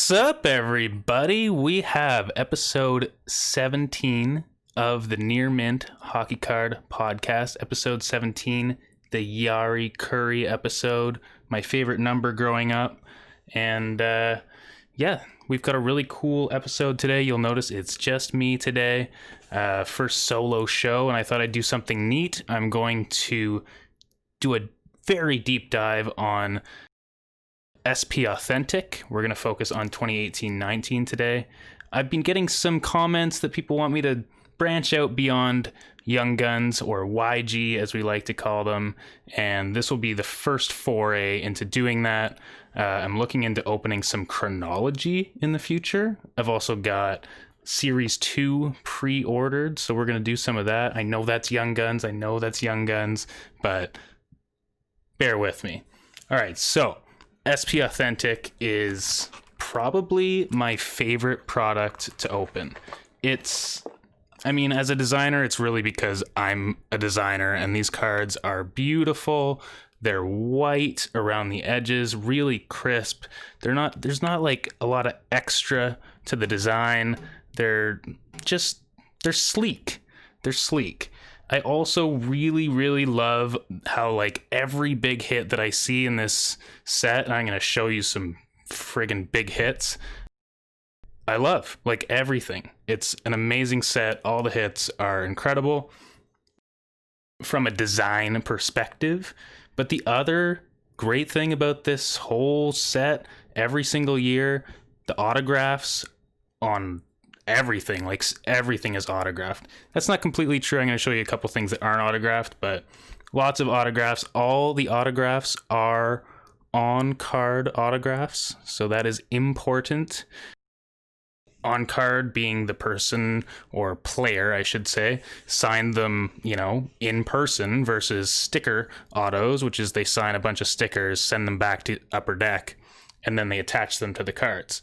What's up, everybody? We have episode 17 of the Near Mint Hockey Card Podcast. Episode 17, the Yari Curry episode, my favorite number growing up. And yeah, we've got a really cool episode today. You'll notice it's just me today. First solo show, and I thought I'd do something neat. I'm going to do a very deep dive on SP Authentic. We're going to focus on 2018-19 today. I've been getting some comments that people want me to branch out beyond Young Guns, or YG as we like to call them, and this will be the first foray into doing that. I'm looking into opening some chronology in the future. I've also got Series 2 pre-ordered, so we're going to do some of that. I know that's Young Guns, but bear with me. All right, so SP Authentic is probably my favorite product to open. As a designer, it's really because I'm a designer, and these cards are beautiful. They're white around the edges, really crisp. There's not like a lot of extra to the design. They're sleek. They're sleek. I also really, really love how like every big hit that I see in this set, and I'm going to show you some friggin' big hits, I love like everything. It's an amazing set. All the hits are incredible from a design perspective. But the other great thing about this whole set, every single year, the autographs on everything, like everything is autographed. That's not completely true. I'm going to show you a couple things that aren't autographed, but lots of autographs. All the autographs are on-card autographs, so that is important. On-card being the person, or player, I should say, signed them, in person, versus sticker autos, which is they sign a bunch of stickers, send them back to Upper Deck, and then they attach them to the cards.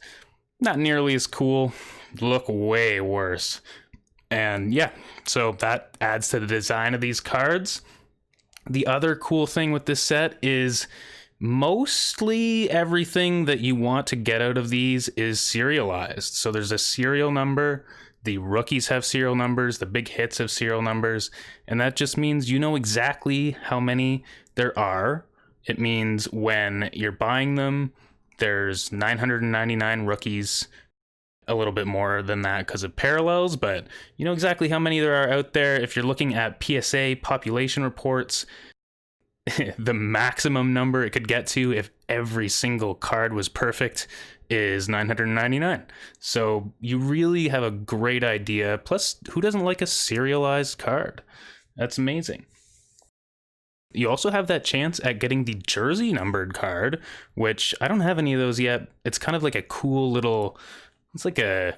Not nearly as cool, look way worse. And yeah, so that adds to the design of these cards. The other cool thing with this set is mostly everything that you want to get out of these is serialized. So there's a serial number, the rookies have serial numbers, the big hits have serial numbers, and that just means you know exactly how many there are. It means when you're buying them, there's 999 rookies, a little bit more than that because of parallels, but you know exactly how many there are out there. If you're looking at PSA population reports, the maximum number it could get to if every single card was perfect is 999. So you really have a great idea. Plus, who doesn't like a serialized card? That's amazing. You also have that chance at getting the jersey numbered card, which I don't have any of those yet. It's kind of like a cool little, it's like a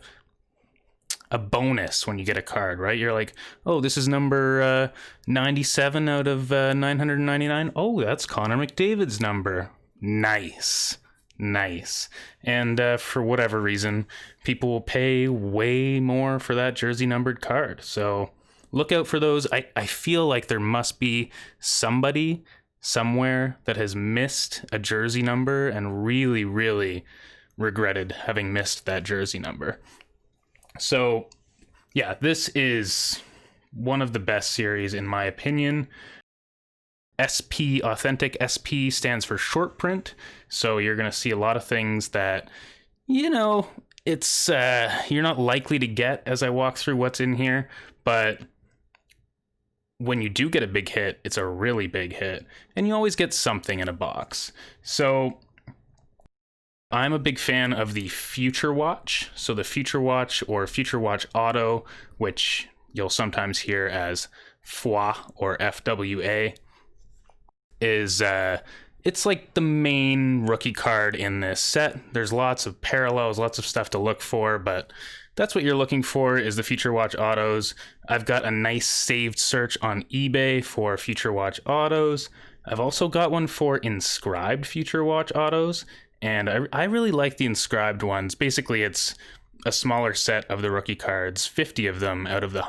bonus when you get a card, right? You're like, oh, this is number 97 out of 999. Oh, that's Connor McDavid's number. Nice. And for whatever reason, people will pay way more for that jersey numbered card. So look out for those. I feel like there must be somebody somewhere that has missed a jersey number and really, really regretted having missed that jersey number. So yeah, this is one of the best series in my opinion. SP Authentic. SP stands for short print. So you're going to see a lot of things that, it's you're not likely to get as I walk through what's in here, but when you do get a big hit, it's a really big hit, and you always get something in a box. So I'm a big fan of the Future Watch. So the Future Watch, or Future Watch Auto, which you'll sometimes hear as FWA or FWA, is it's like the main rookie card in this set. There's lots of parallels, lots of stuff to look for, but that's what you're looking for, is the Future Watch Autos. I've got a nice saved search on eBay for Future Watch Autos. I've also got one for inscribed Future Watch Autos, and I really like the inscribed ones. Basically, it's a smaller set of the rookie cards, 50 of them out of the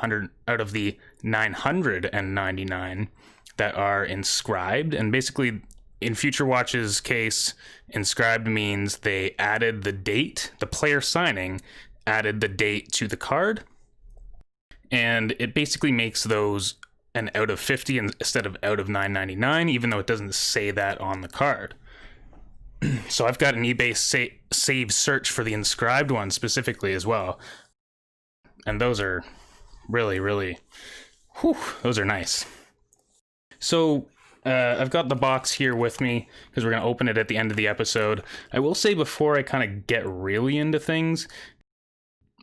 999 that are inscribed, and basically in Future Watch's case, inscribed means they added the date, the player signing added the date to the card, and it basically makes those an out of 50 instead of out of 9.99, even though it doesn't say that on the card. So I've got an eBay save search for the inscribed one specifically as well, and those are really, really, those are nice. So I've got the box here with me because we're going to open it at the end of the episode. I will say before I kind of get really into things,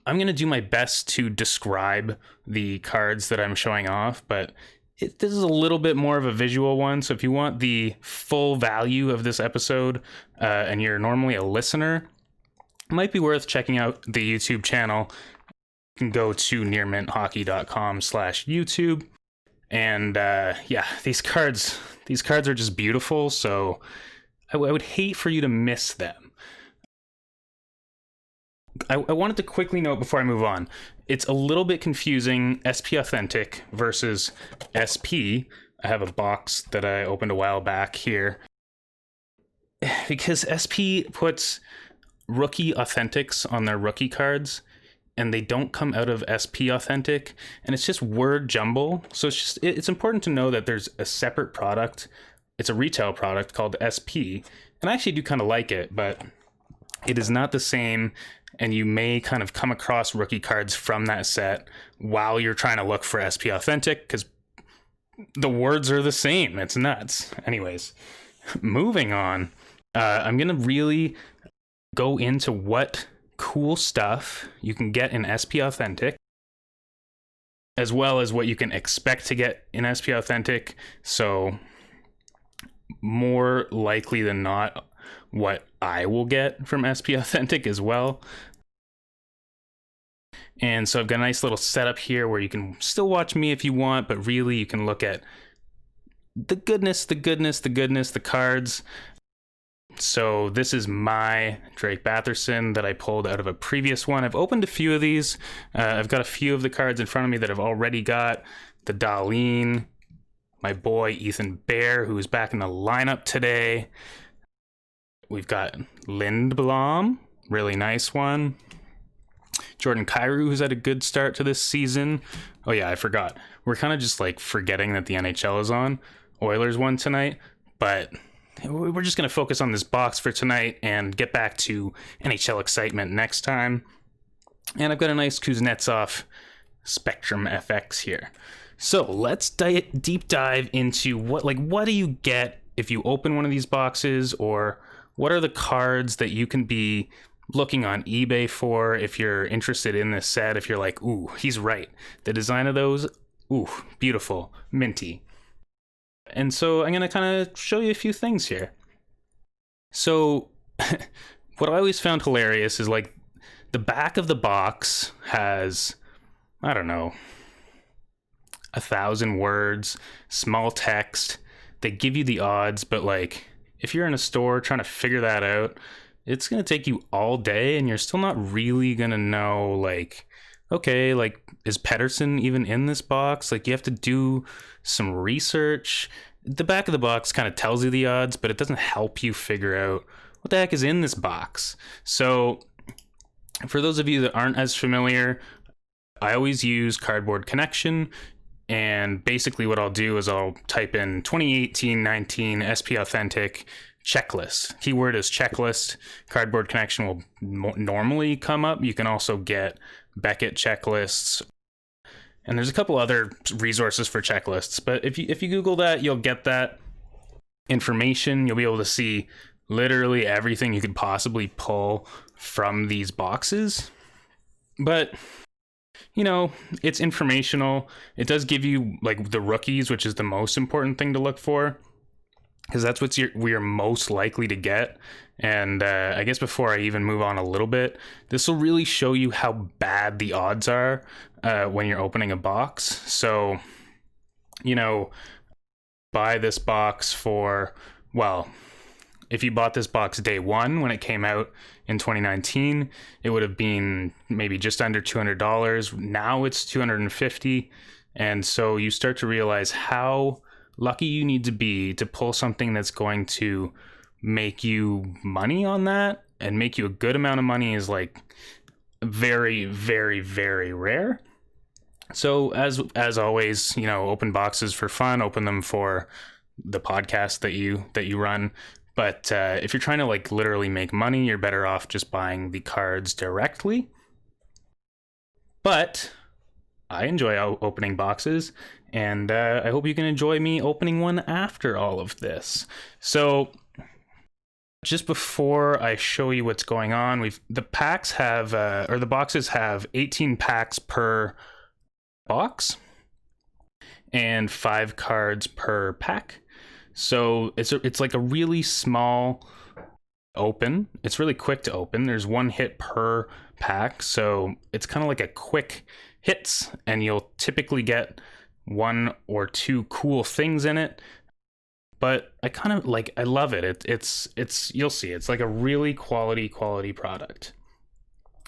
I'm going to do my best to describe the cards that I'm showing off, but this is a little bit more of a visual one. So if you want the full value of this episode and you're normally a listener, it might be worth checking out the YouTube channel. You can go to nearminthockey.com/YouTube. And yeah, these cards are just beautiful, so I would hate for you to miss them. I wanted to quickly note before I move on, it's a little bit confusing, SP Authentic versus SP. I have a box that I opened a while back here, because SP puts rookie authentics on their rookie cards, and they don't come out of SP Authentic, and it's just word jumble. So it's important to know that there's a separate product. It's a retail product called SP, and I actually do kind of like it, but it is not the same, and you may kind of come across rookie cards from that set while you're trying to look for SP Authentic, because the words are the same. It's nuts. Anyways, moving on, I'm gonna really go into what cool stuff you can get in SP Authentic, as well as what you can expect to get in SP Authentic. So more likely than not, what I will get from SP Authentic as well. And so I've got a nice little setup here where you can still watch me if you want, but really you can look at the goodness, the cards. So this is my Drake Batherson that I pulled out of a previous one. I've opened a few of these. I've got a few of the cards in front of me that I've already got. The Darlene, my boy Ethan Bear, who's back in the lineup today. We've got Lindblom, really nice one. Jordan Kyrou, who's had a good start to this season. Oh yeah, I forgot. We're kind of just like forgetting that the NHL is on. Oilers won tonight, but we're just going to focus on this box for tonight and get back to NHL excitement next time. And I've got a nice Kuznetsov Spectrum FX here. So let's deep dive into what do you get if you open one of these boxes, or what are the cards that you can be looking on eBay for if you're interested in this set, if you're like, ooh, he's right. The design of those, ooh, beautiful, minty. And so I'm going to kind of show you a few things here. So what I always found hilarious is like the back of the box has, I don't know, 1,000 words, small text. They give you the odds, but like if you're in a store trying to figure that out, it's going to take you all day, and you're still not really going to know, like, okay, like, is Pettersson even in this box? Like, you have to do some research. The back of the box kind of tells you the odds, but it doesn't help you figure out what the heck is in this box. So for those of you that aren't as familiar, I always use Cardboard Connection, and basically what I'll do is I'll type in 2018-19 SP Authentic checklist. Keyword is checklist. Cardboard Connection will normally come up. You can also get Beckett checklists, and there's a couple other resources for checklists, but if you Google that, you'll get that information. You'll be able to see literally everything you could possibly pull from these boxes. But you know, it's informational. It does give you like the rookies, which is the most important thing to look for, because that's what we're most likely to get. And I guess before I even move on a little bit, this will really show you how bad the odds are when you're opening a box. So, you know, buy this box for, well, if you bought this box day one when it came out in 2019, it would have been maybe just under $200. Now it's $250. And so you start to realize how lucky you need to be to pull something that's going to make you money on that and make you a good amount of money is like very, very, very rare. So as always, you know, open boxes for fun, open them for the podcast that you run. But if you're trying to like literally make money, you're better off just buying the cards directly. But I enjoy opening boxes, and I hope you can enjoy me opening one after all of this. So just before I show you what's going on, the boxes have 18 packs per box and 5 cards per pack. So it's like a really small open. It's really quick to open. There's 1 hit per pack, so it's kind of like a quick hits, and you'll typically get 1 or 2 cool things in it. But I love it. It's you'll see, it's like a really quality product.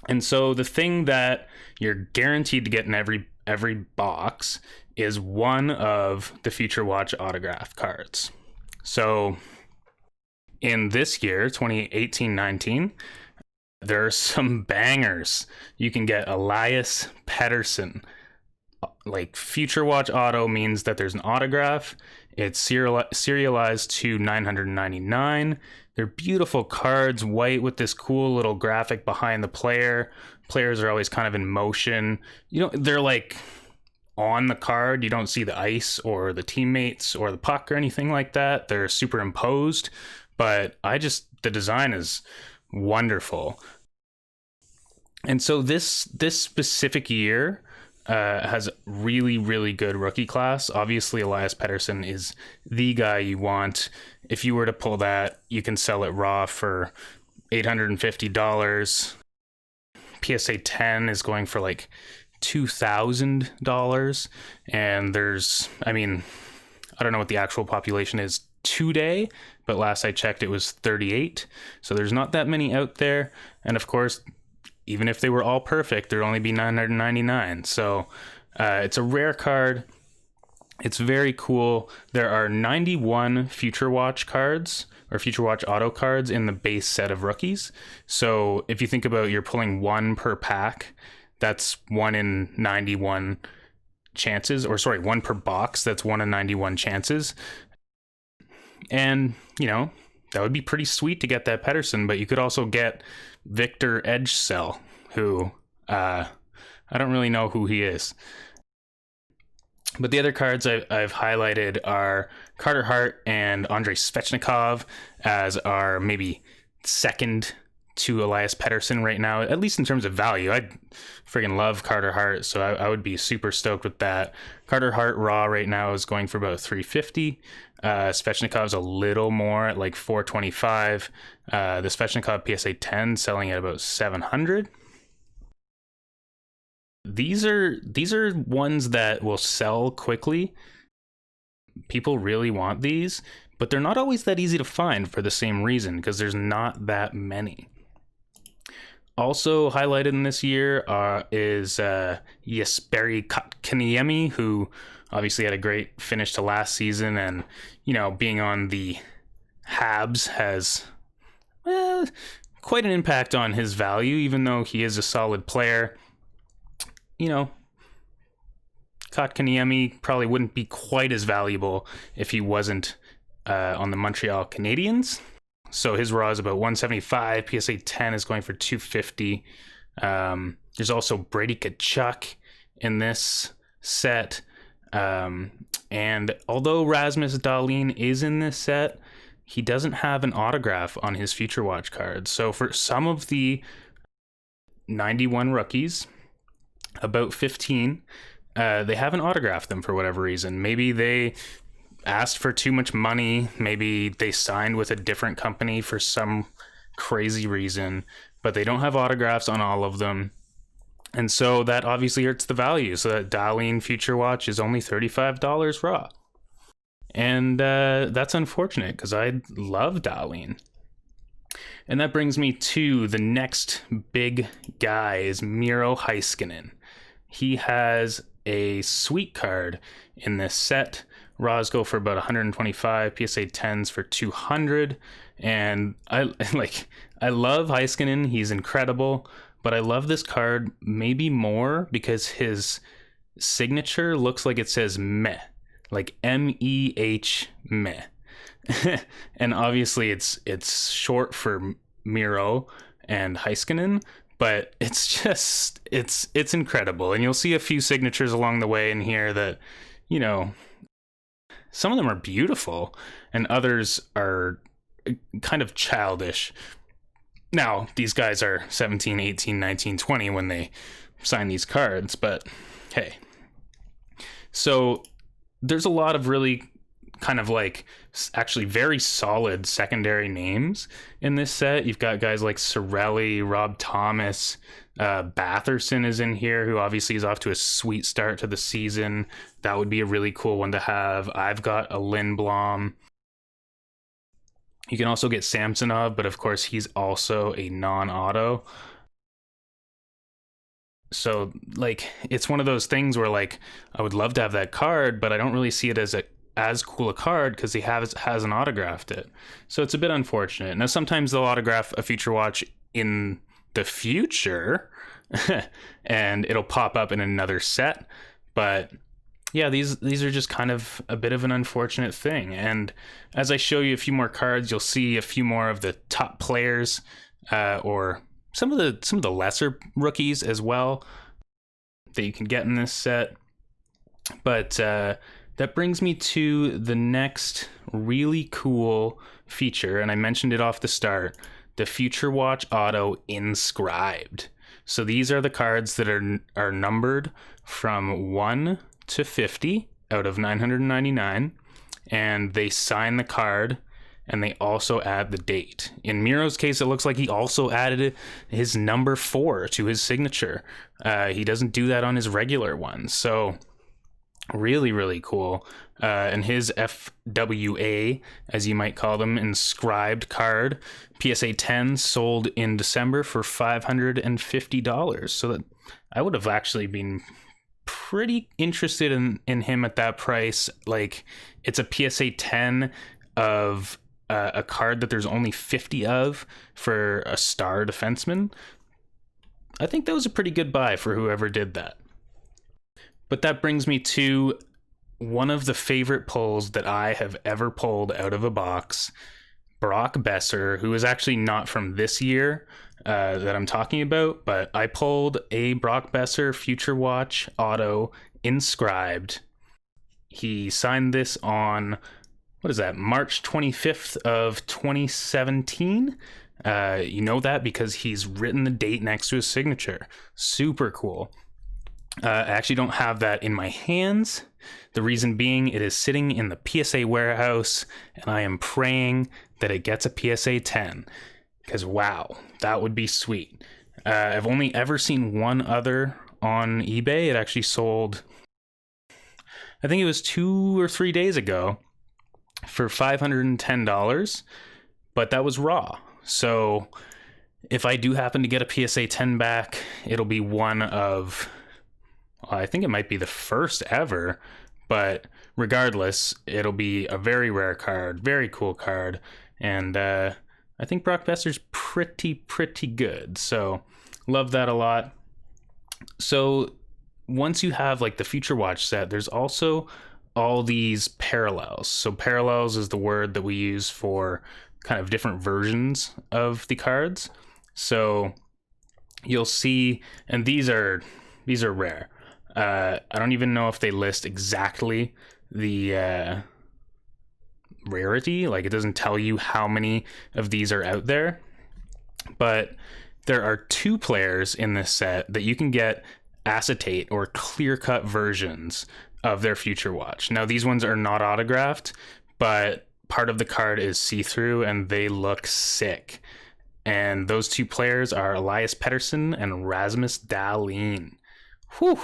And so the thing that you're guaranteed to get in every box is 1 of the Future Watch autograph cards. So in this year, 2018-19, there are some bangers. You can get Elias Pettersson. Like, Future Watch auto means that there's an autograph. It's serialized to 999. They're beautiful cards, white with this cool little graphic behind the player. Players are always kind of in motion. You know, they're like on the card. You don't see the ice or the teammates or the puck or anything like that. They're superimposed, but the design is wonderful. And so this specific year has really, really good rookie class. Obviously, Elias Pettersson is the guy you want. If you were to pull that, you can sell it raw for $850. PSA 10 is going for like $2,000. And I don't know what the actual population is today, but last I checked, it was 38. So there's not that many out there. And of course, even if they were all perfect, there'd only be 999. So it's a rare card. It's very cool. There are 91 Future Watch cards or Future Watch auto cards in the base set of rookies. So if you think about, you're pulling 1 per pack, that's 1 in 91 chances, or sorry, 1 per box, that's 1 in 91 chances. And, you know, that would be pretty sweet to get that Pettersson, but you could also get Victor Edgecell, who I don't really know who he is. But the other cards I've highlighted are Carter Hart and Andrei Svechnikov as our maybe second to Elias Pettersson right now, at least in terms of value. I friggin' love Carter Hart, so I would be super stoked with that. Carter Hart raw right now is going for about $350. Svechnikov's a little more at like $425. The Svechnikov PSA 10 selling at about $700. These are ones that will sell quickly. People really want these, but they're not always that easy to find for the same reason, because there's not that many. Also highlighted in this year is Jesperi Kotkaniemi, who obviously had a great finish to last season, and, you know, being on the Habs has quite an impact on his value, even though he is a solid player. You know, Kotkaniemi probably wouldn't be quite as valuable if he wasn't on the Montreal Canadiens. So his raw is about $175. PSA 10 is going for $250. There's also Brady Tkachuk in this set. And although Rasmus Dahlin is in this set, he doesn't have an autograph on his Future Watch card. So for some of the 91 rookies, about 15, they haven't autographed them for whatever reason. Maybe they asked for too much money. Maybe they signed with a different company for some crazy reason, but they don't have autographs on all of them. And so that obviously hurts the value. So that Dahlin Future Watch is only $35 raw. And that's unfortunate, because I love Dahlin. And that brings me to the next big guy, is Miro Heiskanen. He has a sweet card in this set Raws go for about 125, PSA 10s for 200. And I love Heiskanen. He's incredible, but I love this card maybe more because his signature looks like it says meh, like MEH meh. And obviously it's short for Miro and Heiskanen, but it's just it's incredible. And you'll see a few signatures along the way in here that, you know, some of them are beautiful and others are kind of childish. Now, these guys are 17, 18, 19, 20 when they sign these cards, but hey. So there's a lot of really kind of like actually very solid secondary names in this set. You've got guys like Sorelli, Rob Thomas, Batherson is in here, who obviously is off to a sweet start to the season. That would be a really cool one to have. I've got a Lindblom. You can also get Samsonov, but of course he's also a non-auto. So like it's one of those things where like I would love to have that card, but I don't really see it as cool a card because he hasn't autographed it. So it's a bit unfortunate. Now sometimes they'll autograph a Future Watch in the future and it'll pop up in another set, but yeah, these are just kind of a bit of an unfortunate thing. And as I show you a few more cards, you'll see a few more of the top players or some of the lesser rookies as well that you can get in this set. But that brings me to the next really cool feature, and I mentioned it off the start, the Future Watch Auto Inscribed. So these are the cards that are numbered from 1 to 50 out of 999, and they sign the card and they also add the date. In Miro's case, it looks like he also added his number 4 to his signature. He doesn't do that on his regular ones, so really, really cool. And his FWA, as you might call them, inscribed card, PSA 10, sold in December for $550. So that I would have actually been pretty interested in him at that price. Like, it's a PSA 10 of a card that there's only 50 of for a star defenseman. I think that was a pretty good buy for whoever did that. But that brings me to one of the favorite pulls that I have ever pulled out of a box. Brock Besser, who is actually not from this year that I'm talking about, but I pulled a Brock Besser Future Watch Auto Inscribed. He signed this on, what is that, March 25th of 2017. You know that because he's written the date next to his signature. Super cool. I actually don't have that in my hands. The reason being, it is sitting in the PSA warehouse, and I am praying that it gets a PSA 10. Because wow, that would be sweet. I've only ever seen one other on eBay. It actually sold, I think it was 2 or 3 days ago, for $510, but that was raw. So if I do happen to get a PSA 10 back, it'll be one of, I think it might be the first ever, but regardless, it'll be a very rare card, very cool card, and I think Brock Besser's pretty good, so love that a lot. So once you have like the Future Watch set, there's also all these parallels. So parallels is the word that we use for kind of different versions of the cards. So you'll see, and these are rare. I don't even know if they list exactly the rarity. Like, it doesn't tell you how many of these are out there, but there are 2 players in this set that you can get acetate or clear-cut versions of their Future Watch. Now, these ones are not autographed, but part of the card is see-through and they look sick. And those 2 players are Elias Pettersson and Rasmus Dahlin. Whew.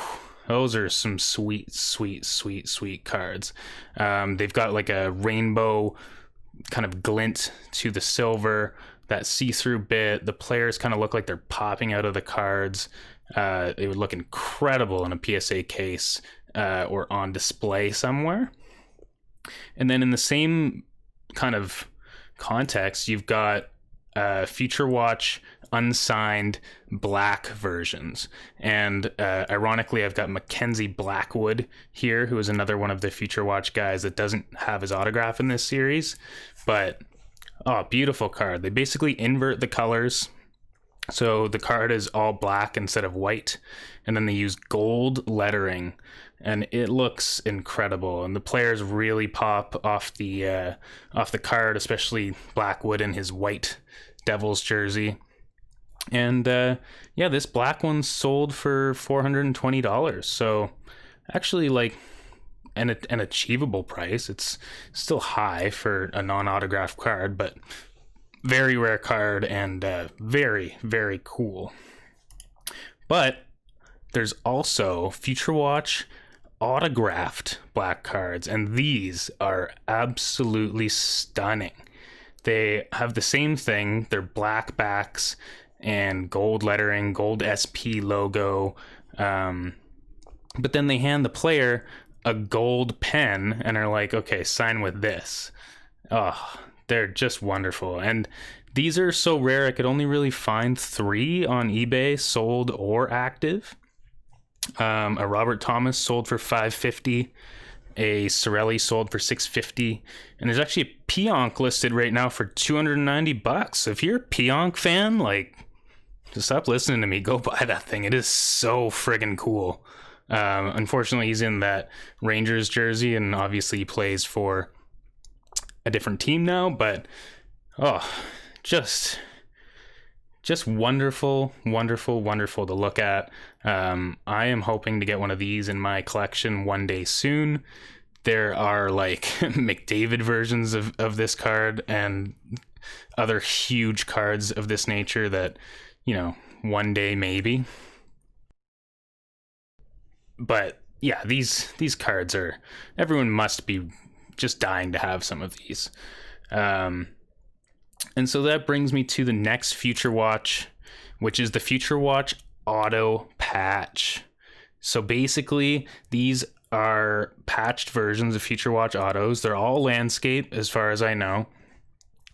Those are some sweet cards. They've got like a rainbow kind of glint to the silver, that see-through bit. The players kind of look like they're popping out of the cards. They would look incredible in a PSA case or on display somewhere. And then in the same kind of context, you've got Future Watch unsigned black versions. And ironically, I've got Mackenzie Blackwood here, who is another one of the Future Watch guys that doesn't have his autograph in this series. But, beautiful card. They basically invert the colors. So the card is all black instead of white. And then they use gold lettering. And it looks incredible. And the players really pop off the card, especially Blackwood in his white Devils jersey. And this black one's sold for $420. So actually, like, an achievable price. It's still high for a non-autographed card, but very rare card and very, very cool. But there's also Future Watch autographed black cards, and these are absolutely stunning. They have the same thing. They're black backs and gold lettering, gold SP logo. But then they hand the player a gold pen and are like, okay, sign with this. Oh, they're just wonderful. And these are so rare, I could only really find 3 on eBay, sold or active. A Robert Thomas sold for $550. A Sorelli sold for $650, and there's actually a Pionk listed right now for $290. If you're a Pionk fan, like, just stop listening to me. Go buy that thing. It is so friggin' cool. Unfortunately, he's in that Rangers jersey, and obviously he plays for a different team now. But just wonderful, wonderful, wonderful to look at. I am hoping to get one of these in my collection one day soon. There are like McDavid versions of this card and other huge cards of this nature that, one day maybe. But yeah, these cards are, everyone must be just dying to have some of these. And so that brings me to the next Future Watch, which is the Future Watch Auto Patch. So basically, these are patched versions of Future Watch Autos. They're all landscape, as far as I know,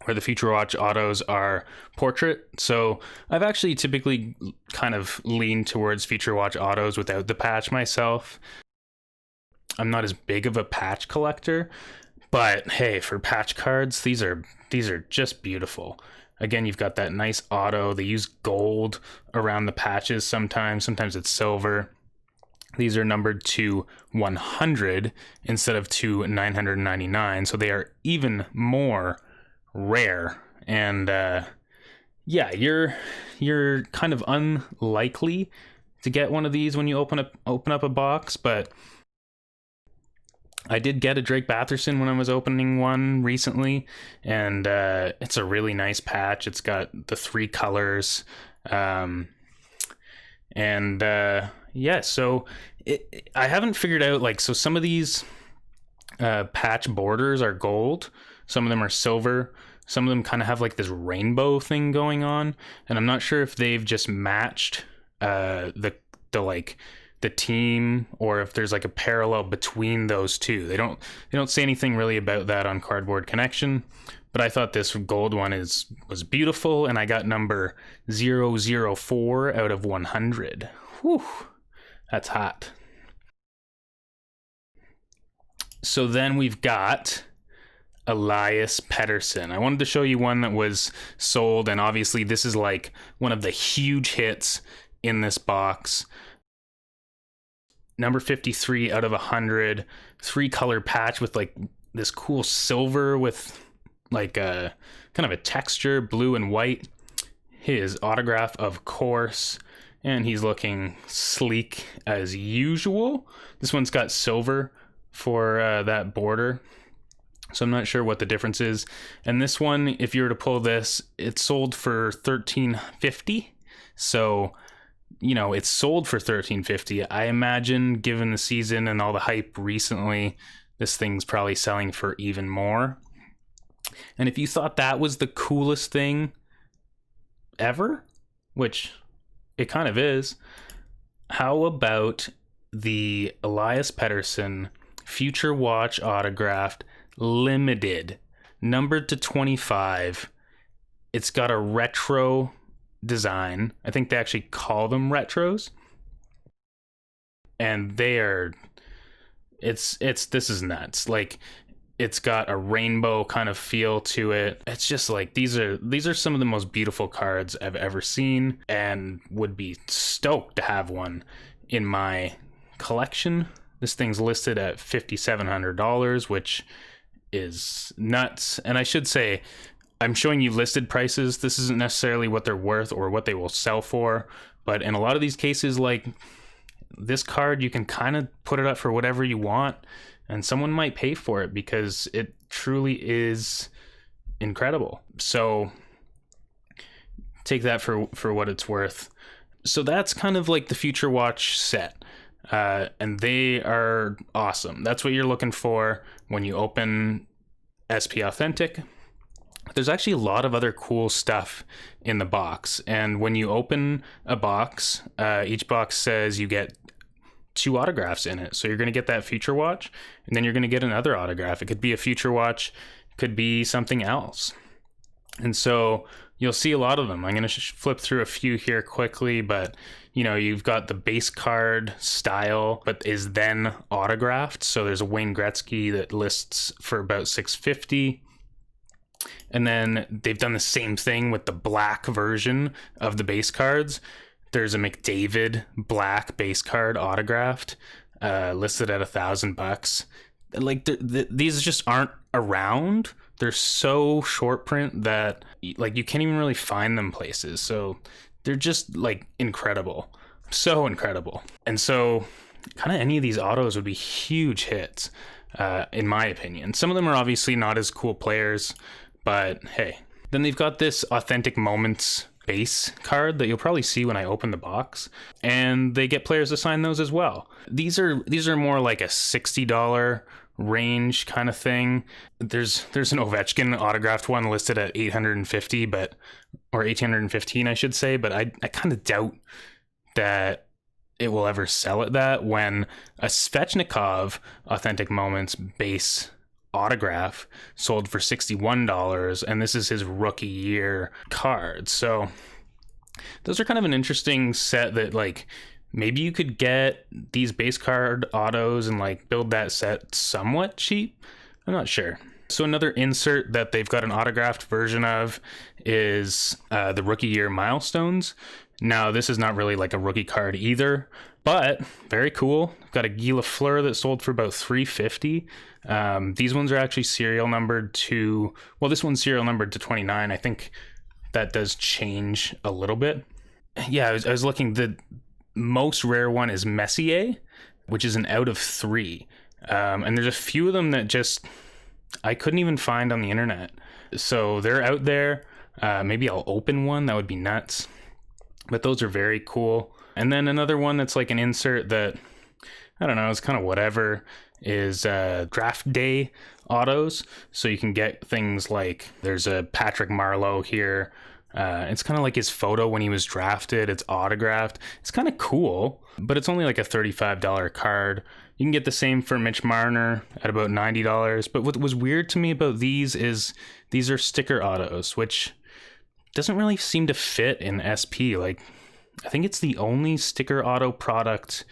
where the Future Watch Autos are portrait. So I've actually typically kind of leaned towards Future Watch Autos without the patch myself. I'm not as big of a patch collector, but hey, for patch cards, these are just beautiful. Again, you've got that nice auto. They use gold around the patches sometimes it's silver. These are numbered to 100 instead of to 999, so they are even more rare. And you're kind of unlikely to get one of these when you open up a box, but I did get a Drake Batherson when I was opening one recently, and it's a really nice patch. It's got the 3 colors, so I haven't figured out, so some of these patch borders are gold, some of them are silver, some of them kind of have like this rainbow thing going on, and I'm not sure if they've just matched the team, or if there's like a parallel between those two. They don't say anything really about that on Cardboard Connection, but I thought this gold one was beautiful, and I got number 004 out of 100. Whew, that's hot. So then we've got Elias Pettersson. I wanted to show you one that was sold, and obviously this is like one of the huge hits in this box. Number 53 out of 100, 3-color patch with like this cool silver with like a kind of a texture, blue and white. His autograph, of course, and he's looking sleek as usual. This one's got silver for that border, so I'm not sure what the difference is. And this one, if you were to pull this, it's sold for $13.50. So it's sold for $13.50. I imagine, given the season and all the hype recently, this thing's probably selling for even more. And if you thought that was the coolest thing ever, which it kind of is, how about the Elias Pettersson Future Watch autographed limited, numbered to 25. It's got a retro design. I think they actually call them retros. And this is nuts. Like, it's got a rainbow kind of feel to it. It's just like, these are some of the most beautiful cards I've ever seen, and would be stoked to have one in my collection. This thing's listed at $5,700, which is nuts. And I should say, I'm showing you listed prices. This isn't necessarily what they're worth or what they will sell for, but in a lot of these cases, like this card, you can kind of put it up for whatever you want, and someone might pay for it because it truly is incredible. So take that for what it's worth. So that's kind of like the Future Watch set. And they are awesome. That's what you're looking for when you open SP Authentic. There's actually a lot of other cool stuff in the box. And when you open a box, each box says you get 2 autographs in it. So you're going to get that Future Watch, and then you're going to get another autograph. It could be a Future Watch, could be something else. And so you'll see a lot of them. I'm going to flip through a few here quickly, but you know, you've got the base card style, but is then autographed. So there's a Wayne Gretzky that lists for about $650. And then they've done the same thing with the black version of the base cards. There's a McDavid black base card autographed, listed at $1,000. Like these just aren't around. They're so short print that like you can't even really find them places. So they're just like incredible, so incredible. And so kind of any of these autos would be huge hits, in my opinion. Some of them are obviously not as cool players, but hey. Then they've got this Authentic Moments base card that you'll probably see when I open the box, and they get players to sign those as well. These are more like a $60 range kind of thing. There's an Ovechkin autographed one listed at $850, or $815 I should say, but I kind of doubt that it will ever sell at that, when a Svechnikov Authentic Moments base autograph sold for $61, and this is his rookie year card. So those are kind of an interesting set that like maybe you could get these base card autos and like build that set somewhat cheap. I'm not sure. So another insert that they've got an autographed version of is the rookie year milestones. Now this is not really like a rookie card either, but very cool. Got a Guy Lafleur that sold for about $350. These ones are actually serial numbered to, well, this one's serial numbered to 29. I think that does change a little bit. Yeah, I was looking. The most rare one is Messier, which is an out of 3. And there's a few of them that just I couldn't even find on the internet. So they're out there. Maybe I'll open one. That would be nuts. But those are very cool. And then another one that's like an insert that, I don't know, it's kind of whatever, is draft day autos. So you can get things like, there's a Patrick Marleau here. It's kind of like his photo when he was drafted. It's autographed. It's kind of cool, but it's only like a $35 card. You can get the same for Mitch Marner at about $90. But what was weird to me about these is these are sticker autos, which doesn't really seem to fit in SP. Like, I think it's the only sticker auto product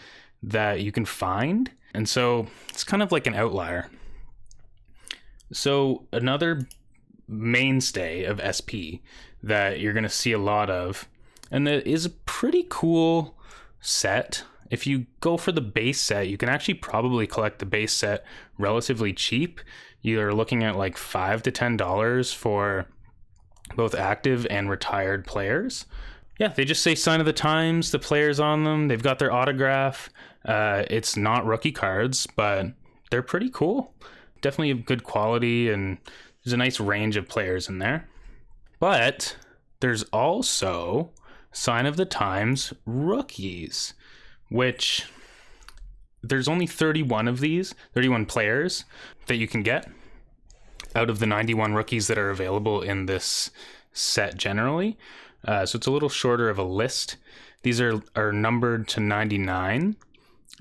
that you can find. And so it's kind of like an outlier. So another mainstay of SP that you're going to see a lot of, and that is a pretty cool set. If you go for the base set, you can actually probably collect the base set relatively cheap. You're looking at like $5 to $10 for both active and retired players. Yeah, they just say sign of the times, the players on them. They've got their autograph. It's not rookie cards, but they're pretty cool. Definitely of good quality, and there's a nice range of players in there. But there's also sign of the times rookies, which there's only 31 of these, 31 players that you can get out of the 91 rookies that are available in this set generally. So it's a little shorter of a list. These are numbered to 99.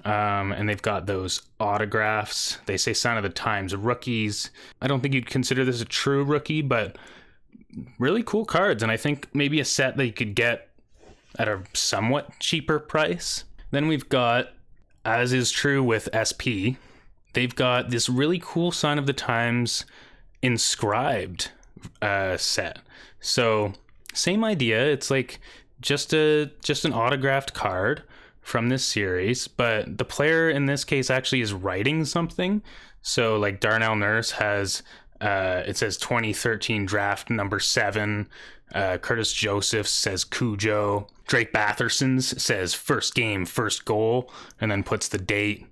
And they've got those autographs. They say sign of the times rookies. I don't think you'd consider this a true rookie, but really cool cards. And I think maybe a set that you could get at a somewhat cheaper price. Then we've got, as is true with SP, they've got this really cool sign of the times inscribed set. So same idea. It's like just an autographed card from this series, but the player in this case actually is writing something. So like Darnell Nurse has it says 2013 draft number 7. Curtis Joseph says Cujo. Drake Batherson's says first game, first goal, and then puts the date.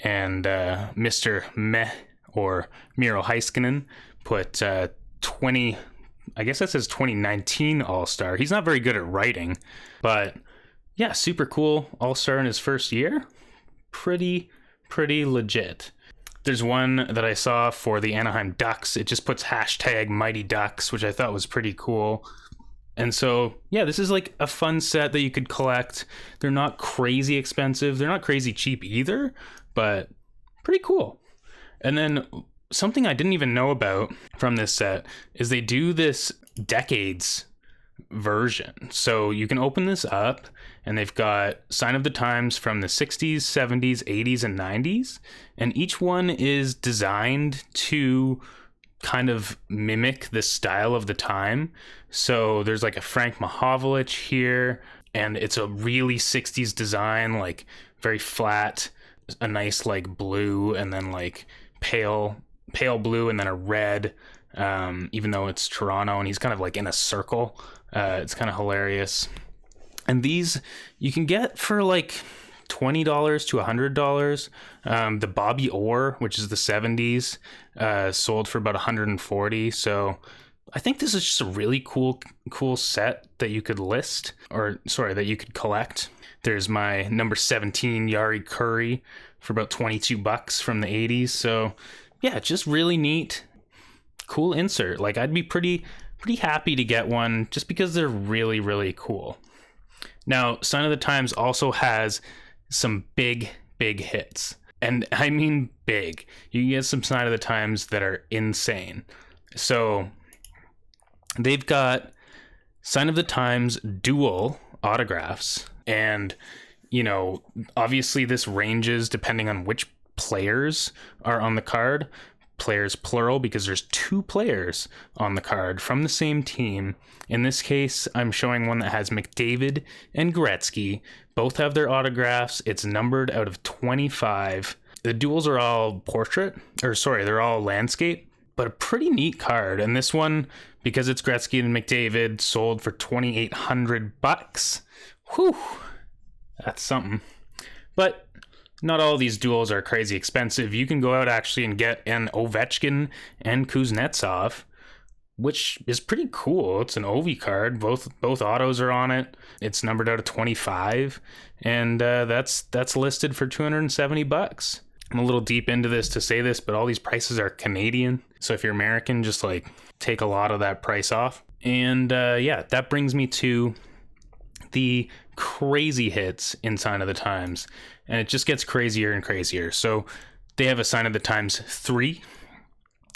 And Mr. Meh or Miro Heiskanen put 20, I guess that says 2019 All-Star. He's not very good at writing, but yeah, super cool All-Star in his first year. Pretty legit. There's one that I saw for the Anaheim Ducks. It just puts hashtag Mighty Ducks, which I thought was pretty cool. And so, yeah, this is like a fun set that you could collect. They're not crazy expensive. They're not crazy cheap either, but pretty cool. And then something I didn't even know about from this set is they do this decades version. So you can open this up and they've got sign of the times from the 60s, 70s, 80s, and 90s. And each one is designed to kind of mimic the style of the time. So there's like a Frank Mahovlich here, and it's a really 60s design, like very flat, a nice like blue, and then like pale blue, and then a red, even though it's Toronto, and he's kind of like in a circle. It's kind of hilarious. And these you can get for like $20 to $100. The Bobby Orr, which is the 70s, sold for about $140. So I think this is just a really cool set that you could that you could collect. There's my number 17 Yari Curry for about $22 from the 80s. So yeah, just really neat, cool insert. Like I'd be pretty happy to get one just because they're really cool. Now, Sign of the Times also has some big hits. And I mean big. You can get some Sign of the Times that are insane. So they've got Sign of the Times dual autographs. And, you know, obviously this ranges depending on which players are on the card. Players plural, because there's 2 players on the card from the same team. In this case, I'm showing one that has McDavid and Gretzky. Both have their autographs. It's numbered out of 25. The duels are all they're all landscape, but a pretty neat card. And this one, because it's Gretzky and McDavid, sold for $2,800. Whew, that's something. But not all these duels are crazy expensive. You can go out actually and get an Ovechkin and Kuznetsov, which is pretty cool. It's an Ovi card. Both autos are on it. It's numbered out of 25, and that's listed for $270. I'm a little deep into this to say this, but all these prices are Canadian. So if you're American, just like take a lot of that price off. And yeah, that brings me to the crazy hits in Sign of the Times, and it just gets crazier and crazier. So they have a Sign of the Times 3,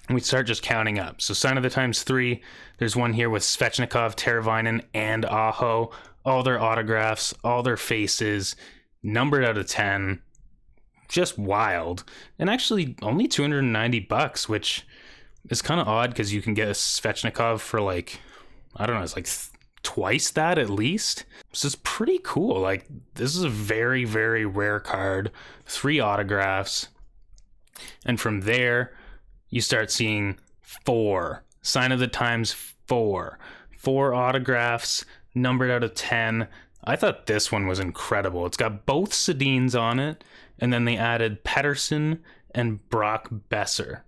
and we start just counting up. So Sign of the Times 3, there's one here with Svechnikov, Teravainen, and Aho, all their autographs, all their faces, numbered out of 10, just wild. And actually only $290, which is kind of odd because you can get a Svechnikov for like, I don't know, it's like twice that at least. So it's pretty cool. Like, this is a very rare card. 3 autographs, and from there you start seeing 4 Sign of the Times 4 autographs, numbered out of 10. I thought this one was incredible. It's got both Sedins on it, and then they added Pettersson and Brock Besser.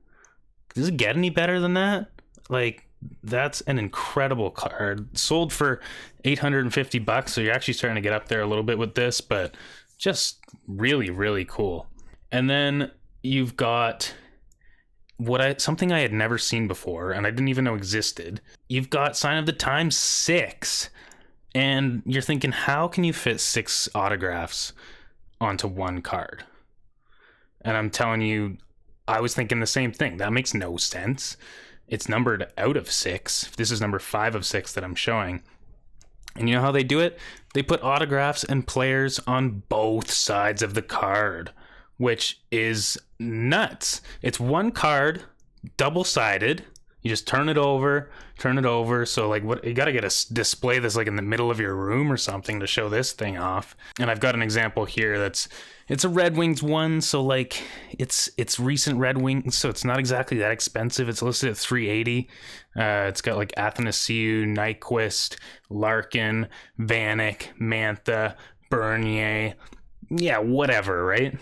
Does it get any better than that? Like, that's an incredible card. Sold for $850, so you're actually starting to get up there a little bit with this, but just really cool. And then you've got something I had never seen before, and I didn't even know existed. You've got Sign of the Times 6, and you're thinking, how can you fit 6 autographs onto one card. And I'm telling you, I was thinking the same thing. That makes no sense. It's numbered out of 6. This is number 5 of 6 that I'm showing. And you know how they do it? They put autographs and players on both sides of the card, which is nuts. It's one card, double-sided. You just turn it over. So like, what, you gotta get a display this like in the middle of your room or something to show this thing off. And I've got an example here it's a Red Wings one, so like it's recent Red Wings, so it's not exactly that expensive. It's listed at $380. It's got like Athanasiou, Nyquist, Larkin, Vanek, Mantha, Bernier. Yeah, whatever, right?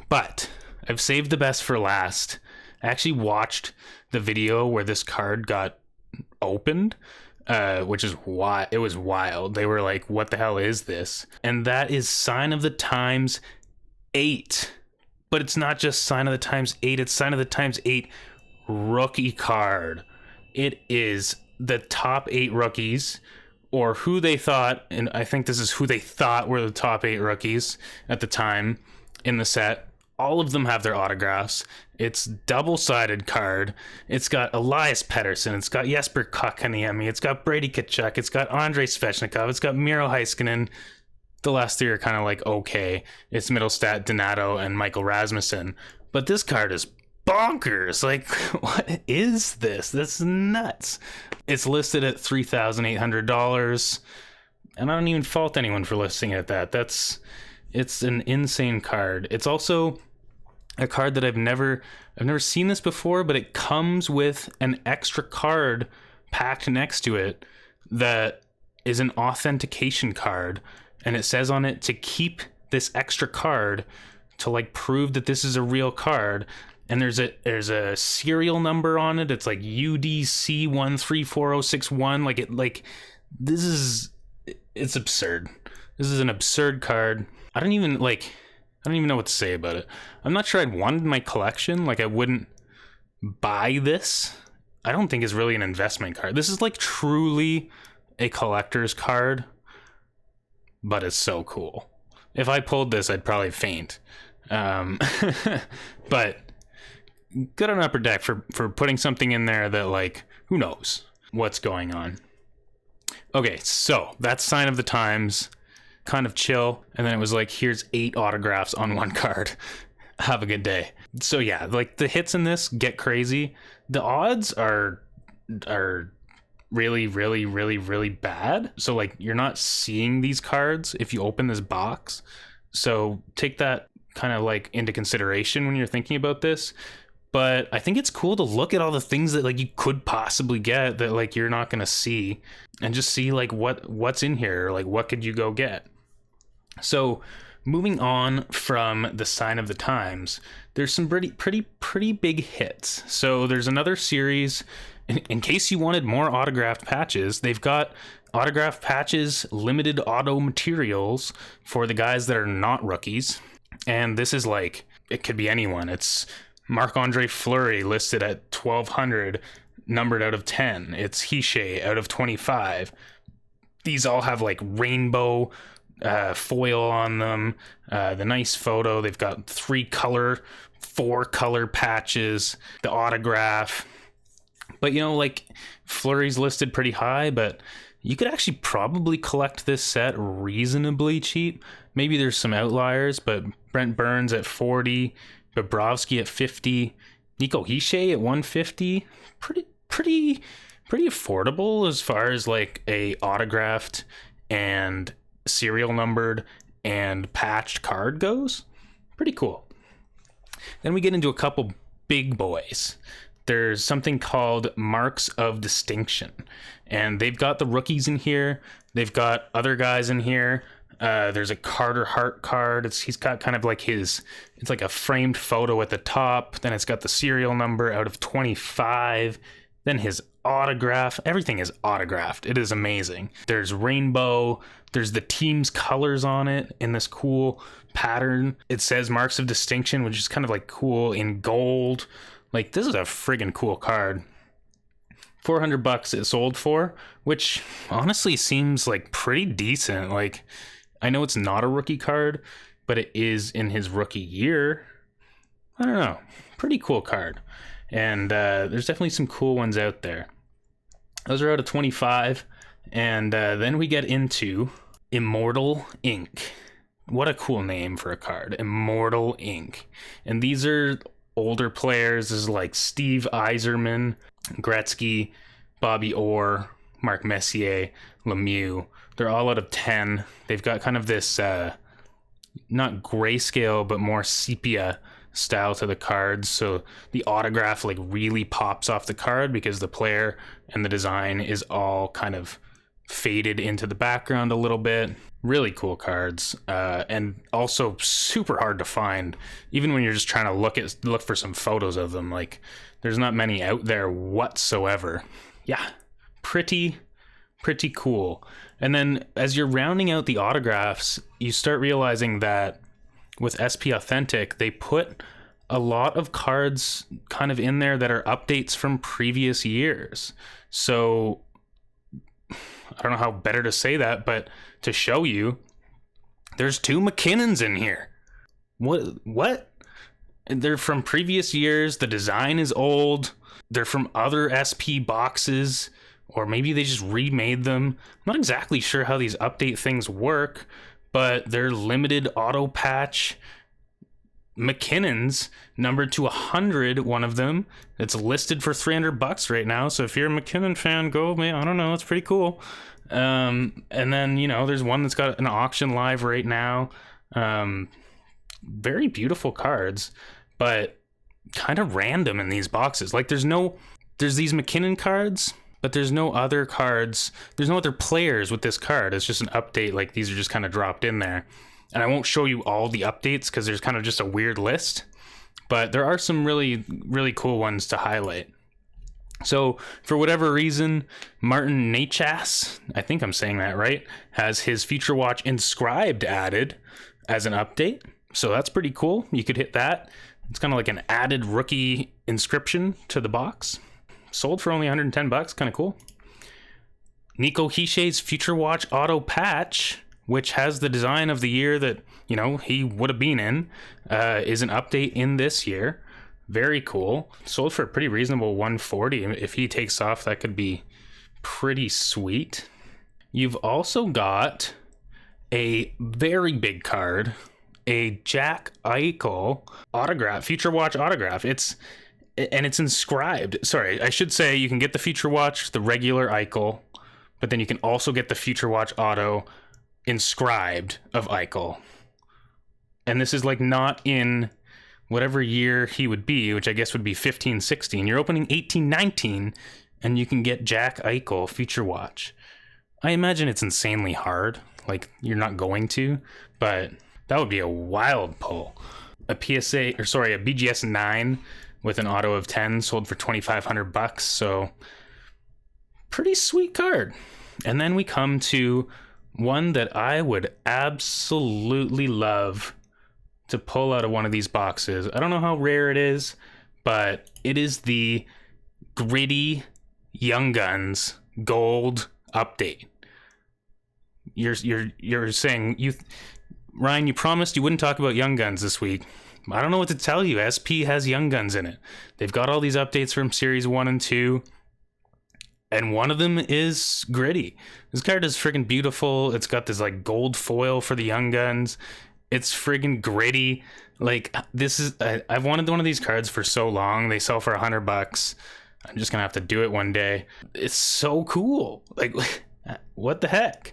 But I've saved the best for last. I actually watched the video where this card got opened, which is why it was wild. They were like, what the hell is this? And that is Sign of the Times 8. But it's not just Sign of the Times 8, it's Sign of the Times 8 rookie card. It is the top 8 rookies, or who they thought, and I think this is who they thought were the top 8 rookies at the time in the set. All of them have their autographs. It's double-sided card. It's got Elias Pettersson. It's got Jesper Kotkaniemi. It's got Brady Tkachuk. It's got Andrei Svechnikov. It's got Miro Heiskanen. The last 3 are kind of like okay. It's Middlestat, Donato, and Michael Rasmussen. But this card is bonkers. Like, what is this? This is nuts. It's listed at $3,800, and I don't even fault anyone for listing it at that. It's an insane card. It's also a card that I've never seen this before, but it comes with an extra card packed next to it that is an authentication card, and it says on it to keep this extra card to like prove that this is a real card. And there's a serial number on it. It's like UDC 134061. It's absurd. This is an absurd card. I don't even know what to say about it. I'm not sure I'd want it in my collection. Like, I wouldn't buy this. I don't think it's really an investment card. This is like truly a collector's card, but it's so cool. If I pulled this, I'd probably faint. But good on Upper Deck for putting something in there that, like, who knows what's going on. Okay, so that's Sign of the Times. Kind of chill, and then it was like, here's 8 autographs on one card. Have a good day. So yeah, like the hits in this get crazy. The odds are really, really, really, really bad. So like, you're not seeing these cards if you open this box. So take that kind of like into consideration when you're thinking about this. But I think it's cool to look at all the things that like you could possibly get that like you're not gonna see, and just see like what's in here, or like what could you go get. So moving on from the Sign of the Times, there's some pretty big hits. So there's another series. In case you wanted more autographed patches, they've got autographed patches, limited auto materials for the guys that are not rookies. And this is like, it could be anyone. It's Marc-Andre Fleury listed at 1,200, numbered out of 10. It's Hischier out of 25. These all have like rainbow foil on them. The nice photo. They've got 4 color patches, the autograph. But you know, like, Fleury's listed pretty high, but you could actually probably collect this set reasonably cheap. Maybe there's some outliers, but Brent Burns at 40, Bobrovsky at 50, Nico Hischier at 150. Pretty affordable as far as like a autographed and serial numbered and patched card goes. Pretty cool. Then we get into a couple big boys. There's something called Marks of Distinction, and they've got the rookies in here. They've got other guys in here. There's a Carter Hart card. He's got kind of like it's like a framed photo at the top. Then it's got the serial number out of 25. Then his autograph. Everything is autographed. It is amazing. There's rainbow. There's the team's colors on it in this cool pattern. It says Marks of Distinction, which is kind of like cool in gold. Like, this is a friggin' cool card. $400 it sold for, which honestly seems like pretty decent. Like, I know it's not a rookie card, but it is in his rookie year. I don't know. Pretty cool card. And there's definitely some cool ones out there. Those are out of 25. And then we get into Immortal Ink. What a cool name for a card. Immortal Ink. And these are older players. This is like Steve Yzerman, Gretzky, Bobby Orr, Mark Messier, Lemieux. They're all out of 10. They've got kind of this, not grayscale, but more sepia style to the cards. So the autograph like really pops off the card because the player and the design is all kind of faded into the background a little bit. Really cool cards, and also super hard to find. Even when you're just trying to look for some photos of them, like there's not many out there whatsoever. Yeah, pretty cool. And then as you're rounding out the autographs, you start realizing that with SP Authentic, they put a lot of cards kind of in there that are updates from previous years. So I don't know how better to say that, but to show you, there's 2 McKinnons in here. What? They're from previous years. The design is old. They're from other SP boxes, or maybe they just remade them. I'm not exactly sure how these update things work, but they're limited auto patch McKinnons, numbered to 100, one of them. It's listed for $300 right now, so if you're a McKinnon fan, go, man. I don't know, it's pretty cool. And then, you know, there's one that's got an auction live right now. Very beautiful cards, but kind of random in these boxes. Like there's these McKinnon cards, but there's no other cards. There's no other players with this card. It's just an update. Like these are just kind of dropped in there. And I won't show you all the updates because there's kind of just a weird list, but there are some really, really cool ones to highlight. So for whatever reason, Martin Necas, I think I'm saying that right, has his Future Watch Inscribed added as an update. So that's pretty cool. You could hit that. It's kind of like an added rookie inscription to the box. Sold for only $110, kind of cool. Nico Hichie's Future Watch Auto Patch, which has the design of the year that, you know, he would have been in, is an update in this year. Very cool. Sold for a pretty reasonable $140. If he takes off, that could be pretty sweet. You've also got a very big card, a Jack Eichel autograph, Future Watch autograph. It's inscribed. Sorry, I should say you can get the Future Watch, the regular Eichel, but then you can also get the Future Watch auto inscribed of Eichel. And this is like not in whatever year he would be, which I guess would be 15-16. You're opening 18-19 and you can get Jack Eichel Future Watch. I imagine it's insanely hard. Like you're not going to, but that would be a wild pull. A BGS 9 with an auto of 10 sold for $2,500. So pretty sweet card. And then we come to one that I would absolutely love to pull out of one of these boxes. I don't know how rare it is, but it is the Gritty Young Guns Gold update. You're saying, Ryan, you promised you wouldn't talk about Young Guns this week. I don't know what to tell you. SP has Young Guns in it. They've got all these updates from Series 1 and 2. And one of them is Gritty. This card is friggin' beautiful. It's got this like gold foil for the Young Guns. It's friggin' gritty. Like this is, I've wanted one of these cards for so long. They sell for $100. I'm just gonna have to do it one day. It's so cool. Like, what the heck?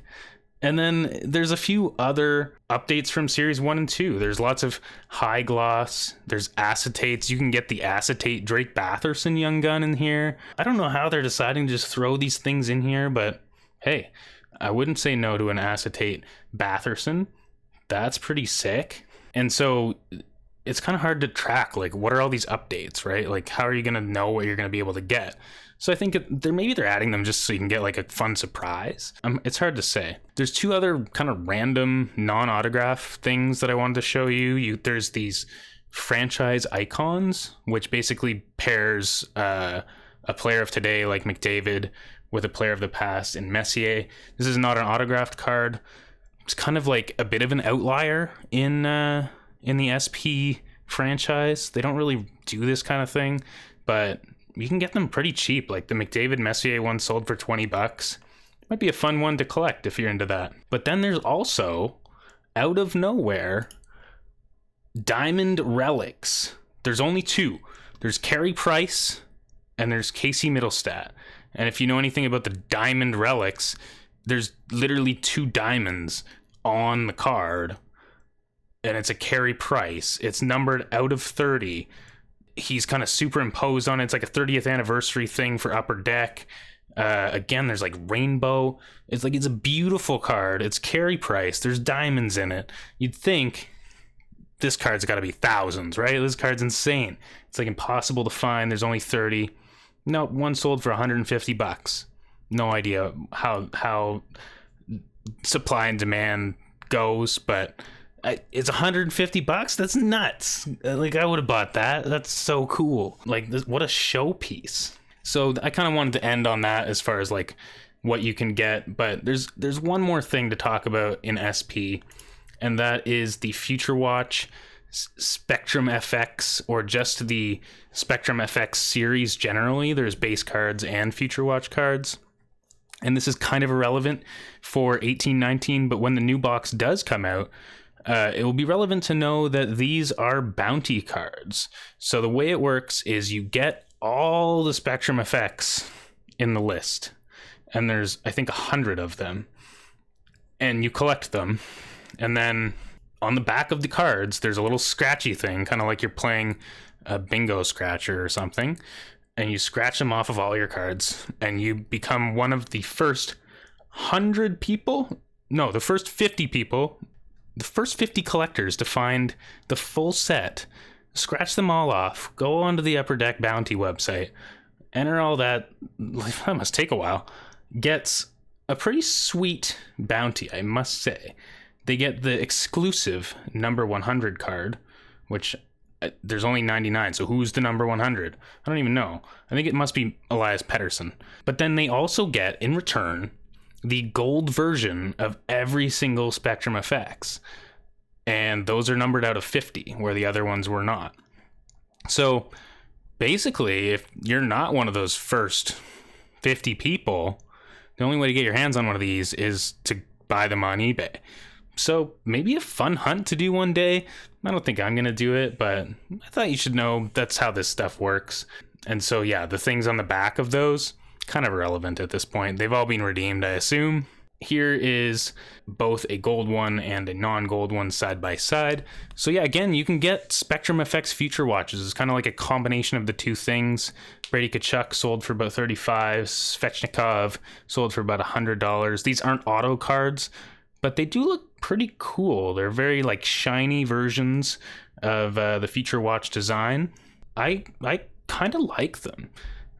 And then there's a few other updates from Series 1 and 2. There's lots of high gloss. There's acetates. You can get the acetate Drake Batherson Young Gun in here. I don't know how they're deciding to just throw these things in here, but hey, I wouldn't say no to an acetate Batherson. That's pretty sick. And so it's kind of hard to track, like, what are all these updates, right? Like, how are you going to know what you're going to be able to get? So I think maybe they're adding them just so you can get like a fun surprise. It's hard to say. There's two other kind of random non-autograph things that I wanted to show you. There's these franchise icons, which basically pairs a player of today like McDavid with a player of the past in Messier. This is not an autographed card, It's kind of like a bit of an outlier in the SP franchise. They don't really do this kind of thing, but you can get them pretty cheap. Like the McDavid Messier one sold for $20. Might be a fun one to collect if you're into that. But then there's also, out of nowhere, Diamond Relics. There's only two. There's Carey Price and there's Casey Middlestat. And if you know anything about the Diamond Relics, there's literally 2 diamonds on the card, and it's a Carey Price. It's numbered out of 30. He's kind of superimposed on it. It's like a 30th anniversary thing for Upper Deck. Again, there's like rainbow. It's a beautiful card. It's Carey Price. There's diamonds in it. You'd think this card's got to be thousands, right? This card's insane. It's like impossible to find. There's only 30. Nope, one sold for $150. No idea how supply and demand goes, but it's $150. That's nuts. Like, I would have bought that. That's so cool. Like, what a showpiece. So I kind of wanted to end on that as far as like what you can get, but there's one more thing to talk about in SP, and that is the Future Watch Spectrum FX, or just the Spectrum FX series generally. There's base cards and Future Watch cards. And this is kind of irrelevant for 1819, but when the new box does come out, it will be relevant to know that these are bounty cards. So the way it works is you get all the Spectrum FX in the list, and there's, I think, 100 of them, and you collect them, and then on the back of the cards, there's a little scratchy thing, kind of like you're playing a bingo scratcher or something, and you scratch them off of all your cards, and you become one of the first 100 people, no, the first 50 people, the first 50 collectors to find the full set, scratch them all off, go onto the Upper Deck Bounty website, enter all that, that must take a while, gets a pretty sweet bounty, I must say. They get the exclusive number 100 card, which there's only 99, so who's the number 100? I don't even know. I think it must be Elias Pettersson. But then they also get, in return, the gold version of every single Spectrum FX. And those are numbered out of 50, where the other ones were not. So basically, if you're not one of those first 50 people, the only way to get your hands on one of these is to buy them on eBay. So maybe a fun hunt to do one day. I don't think I'm going to do it, but I thought you should know that's how this stuff works. And so, yeah, the things on the back of those, kind of irrelevant at this point. They've all been redeemed, I assume. Here is both a gold one and a non-gold one side by side. So yeah, again, you can get Spectrum FX Future Watches. It's kind of like a combination of the two things. Brady Tkachuk sold for about $35. Svechnikov sold for about $100. These aren't auto cards, but they do look pretty cool. They're very like shiny versions of the Future Watch design. I kind of like them.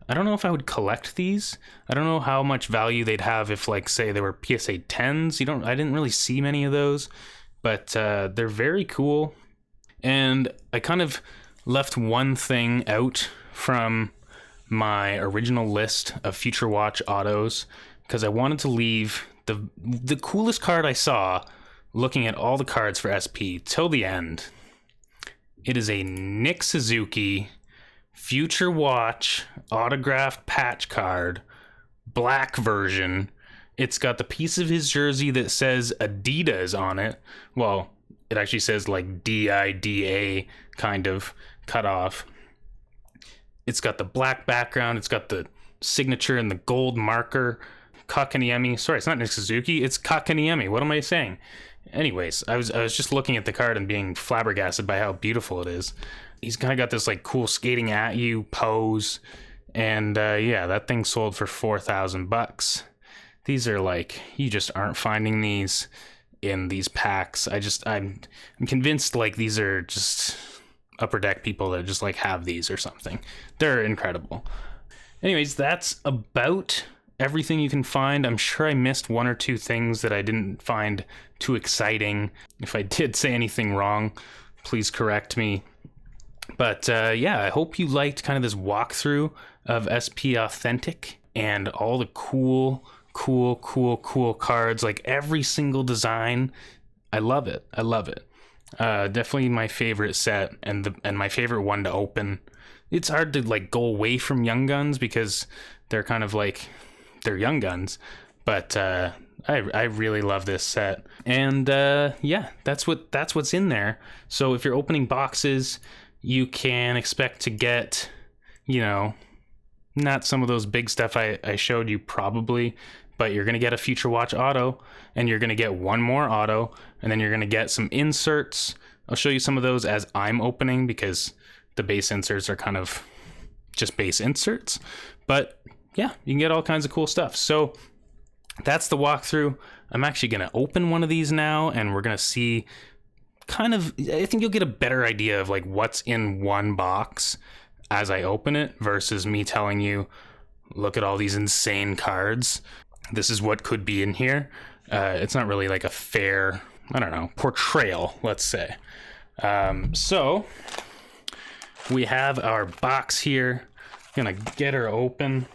I don't know if I would collect these. I don't know how much value they'd have if, like, say they were PSA 10s. I didn't really see many of those, but they're very cool. And I kind of left one thing out from my original list of Future Watch autos because I wanted to leave the coolest card I saw looking at all the cards for SP till the end. It is a Nick Suzuki Future Watch autographed patch card, black version. It's got the piece of his jersey that says Adidas on it. Well, it actually says like DIDA kind of cut off. It's got the black background. It's got the signature and the gold marker. Kakaniemi. Sorry, it's not Nick Suzuki. It's Kakaniemi. What am I saying? Anyways, I was just looking at the card and being flabbergasted by how beautiful it is. He's kind of got this like cool skating at you pose, and yeah, that thing sold for $4,000. These are like, you just aren't finding these in these packs. I'm convinced like these are just Upper Deck people that just like have these or something. They're incredible. Anyways, that's about everything you can find. I'm sure I missed one or two things that I didn't find too exciting. If I did say anything wrong, please correct me. But yeah, I hope you liked kind of this walkthrough of SP Authentic and all the cool cool cards. Like every single design, I love it. Definitely my favorite set and my favorite one to open. It's hard to like go away from Young Guns because they're kind of like, they're Young Guns, but I really love this set. And yeah, that's what's in there. So if you're opening boxes, you can expect to get, you know, not some of those big stuff I showed you probably, but you're going to get a Future Watch auto, and you're going to get one more auto, and then you're going to get some inserts. I'll show you some of those as I'm opening because the base inserts are kind of just base inserts. But yeah, you can get all kinds of cool stuff. So that's the walkthrough. I'm actually going to open one of these now, and we're going to see kind of, I think you'll get a better idea of like what's in one box as I open it versus me telling you, look at all these insane cards. This is what could be in here. It's not really like a fair, I don't know, portrayal, let's say. So we have our box here. I'm gonna get her open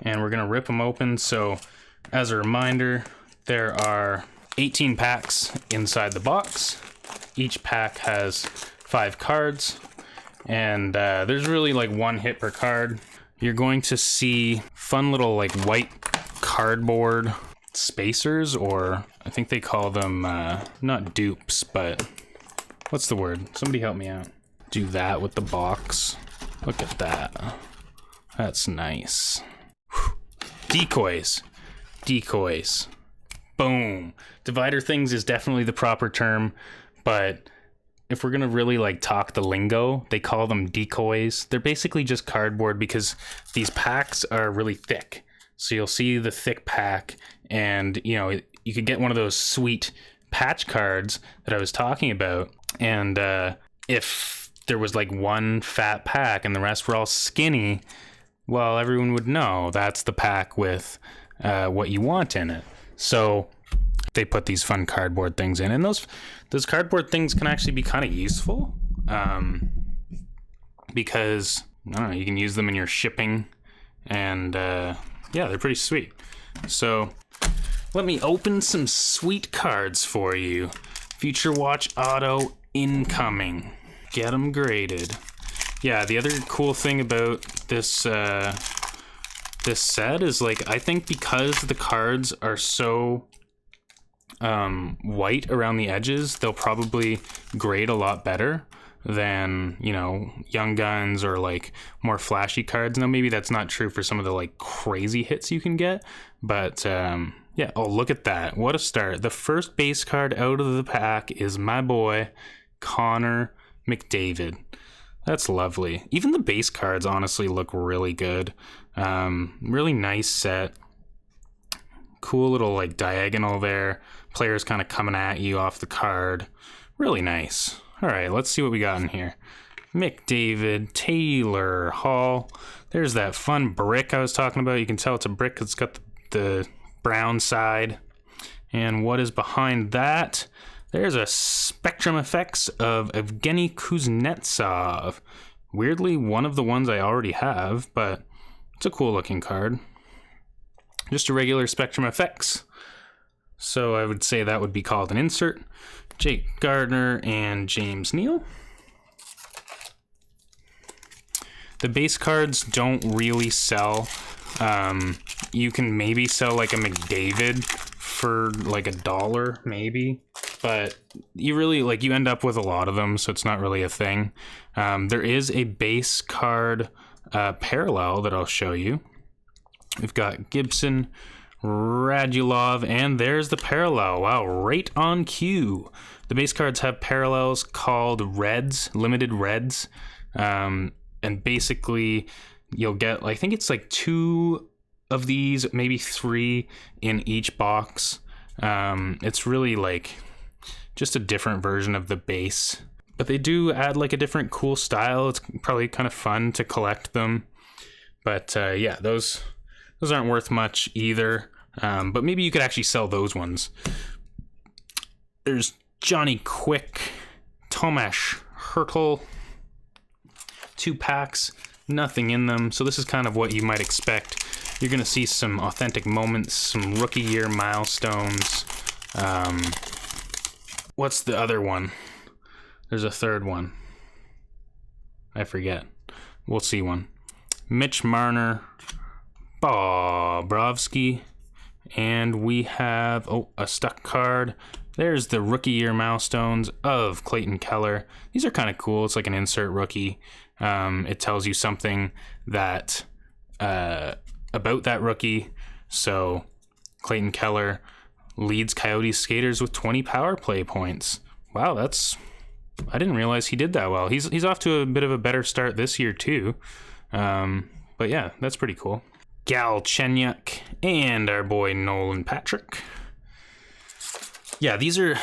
and we're gonna rip them open. So as a reminder, there are 18 packs inside the box. Each pack has 5 cards, and there's really like one hit per card. You're going to see fun little like white cardboard spacers, or I think they call them not dupes, but what's the word? Somebody help me out. Do that with the box. Look at that. That's nice. Decoys. Boom. Divider things is definitely the proper term, but if we're gonna really like talk the lingo, they call them decoys. They're basically just cardboard because these packs are really thick. So you'll see the thick pack, and you know, you could get one of those sweet patch cards that I was talking about. And if there was like one fat pack and the rest were all skinny, well, everyone would know that's the pack with what you want in it. So they put these fun cardboard things in, and those cardboard things can actually be kind of useful because I don't know, you can use them in your shipping, and yeah, they're pretty sweet. So let me open some sweet cards for you. Future Watch Auto incoming. Get them graded. Yeah, the other cool thing about this this set is like, I think because the cards are so white around the edges, they'll probably grade a lot better than, you know, Young Guns or like more flashy cards. Now maybe that's not true for some of the like crazy hits you can get, but yeah. Oh, look at that, what a start. The first base card out of the pack is my boy Connor McDavid. That's lovely. Even the base cards honestly look really good. Really nice set. Cool little like diagonal there. Players kind of coming at you off the card. Really nice. All right, let's see what we got in here. McDavid, Taylor, Hall. There's that fun brick I was talking about. You can tell it's a brick 'cause it's got the brown side. And what is behind that? There's a Spectrum Effects of Evgeny Kuznetsov. Weirdly, one of the ones I already have, but it's a cool looking card. Just a regular Spectrum Effects. So I would say that would be called an insert. Jake Gardner and James Neal. The base cards don't really sell. You can maybe sell like a McDavid for like $1 maybe, but you really like, you end up with a lot of them, so it's not really a thing. There is a base card parallel that I'll show you. We've got Gibson, Radulov, and there's the parallel. Wow, right on cue. The base cards have parallels called reds, limited reds, and basically you'll get, I think it's like 2 of these, maybe 3 in each box. It's really like just a different version of the base, but they do add like a different cool style. It's probably kind of fun to collect them, but yeah, those aren't worth much either. But maybe you could actually sell those ones. There's Johnny Quick, Tomasz Hertl, 2 packs, nothing in them. So this is kind of what you might expect You're going to see some authentic moments, some rookie year milestones. What's the other one? There's a third one. I forget. We'll see one. Mitch Marner, Bobrovsky, and we have a stuck card. There's the rookie year milestones of Clayton Keller. These are kind of cool. It's like an insert rookie. It tells you something that about that rookie. So Clayton Keller leads Coyotes skaters with 20 power play points. Wow, I didn't realize he did that well. He's off to a bit of a better start this year too. But yeah, that's pretty cool. Galchenyuk and our boy Nolan Patrick. Yeah, these are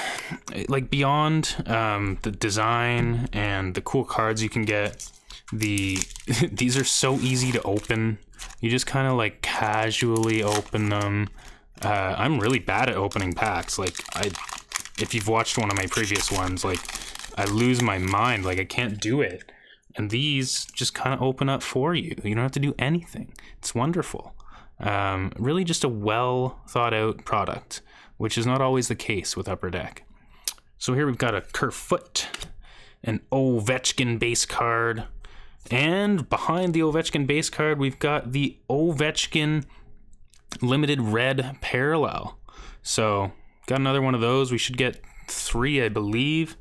like beyond the design and the cool cards you can get. These are so easy to open. You just kind of like casually open them. I'm really bad at opening packs. Like if you've watched one of my previous ones, like I lose my mind. Like I can't do it. And these just kind of open up for you. You don't have to do anything. It's wonderful. Really just a well thought out product, which is not always the case with Upper Deck. So here we've got a Kerfoot, an Ovechkin base card, and behind the Ovechkin base card, we've got the Ovechkin limited red parallel. So got another one of those. We should get 3, I believe.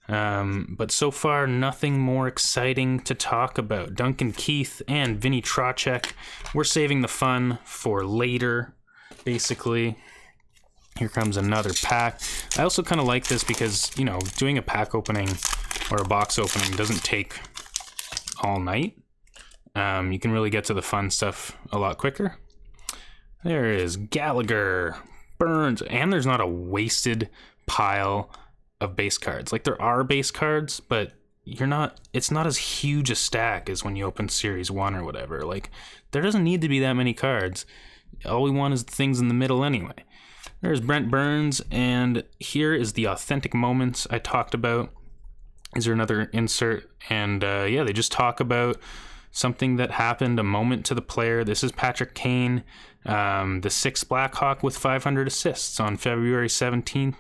But so far, nothing more exciting to talk about. Duncan Keith and Vinny Trocheck. We're saving the fun for later, basically. Here comes another pack. I also kind of like this because, you know, doing a pack opening or a box opening doesn't take all night. You can really get to the fun stuff a lot quicker. There is Gallagher, Burns, and there's not a wasted pile of base cards. Like there are base cards, but it's not as huge a stack as when you open Series 1 or whatever. Like there doesn't need to be that many cards. All we want is the things in the middle anyway. There's Brent Burns, and here is the authentic moments I talked about. Is there another insert? And yeah, they just talk about something that happened, a moment to the player. This is Patrick Kane, the 6th Blackhawk with 500 assists on February 17th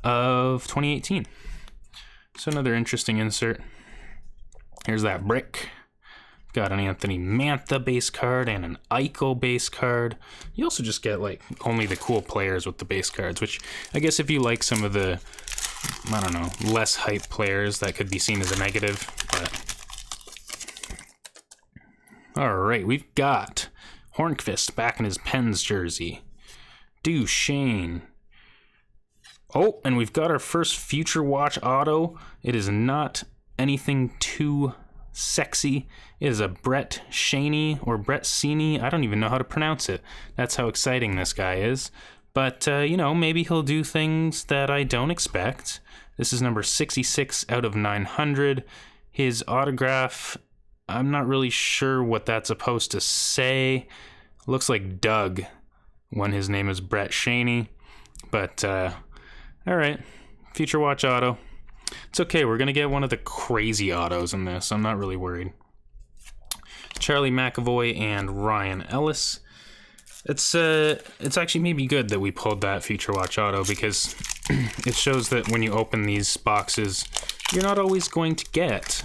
of 2018. So another interesting insert. Here's that brick. Got an Anthony Mantha base card and an Eichel base card. You also just get like only the cool players with the base cards, which I guess if you like some of the, I don't know, less hype players, that could be seen as a negative. But all right, we've got Hornqvist back in his Pens jersey. Duchesne. Oh, and we've got our first Future Watch auto. It is not anything too sexy. It is a Brett Shaney or Brett Sini. I don't even know how to pronounce it. That's how exciting this guy is. But, you know, maybe he'll do things that I don't expect. This is number 66 out of 900. His autograph, I'm not really sure what that's supposed to say. Looks like Doug when his name is Brett Shaney. But, all right, Future Watch auto. It's okay, we're going to get one of the crazy autos in this. I'm not really worried. Charlie McAvoy and Ryan Ellis. It's actually maybe good that we pulled that Future Watch auto because it shows that when you open these boxes, you're not always going to get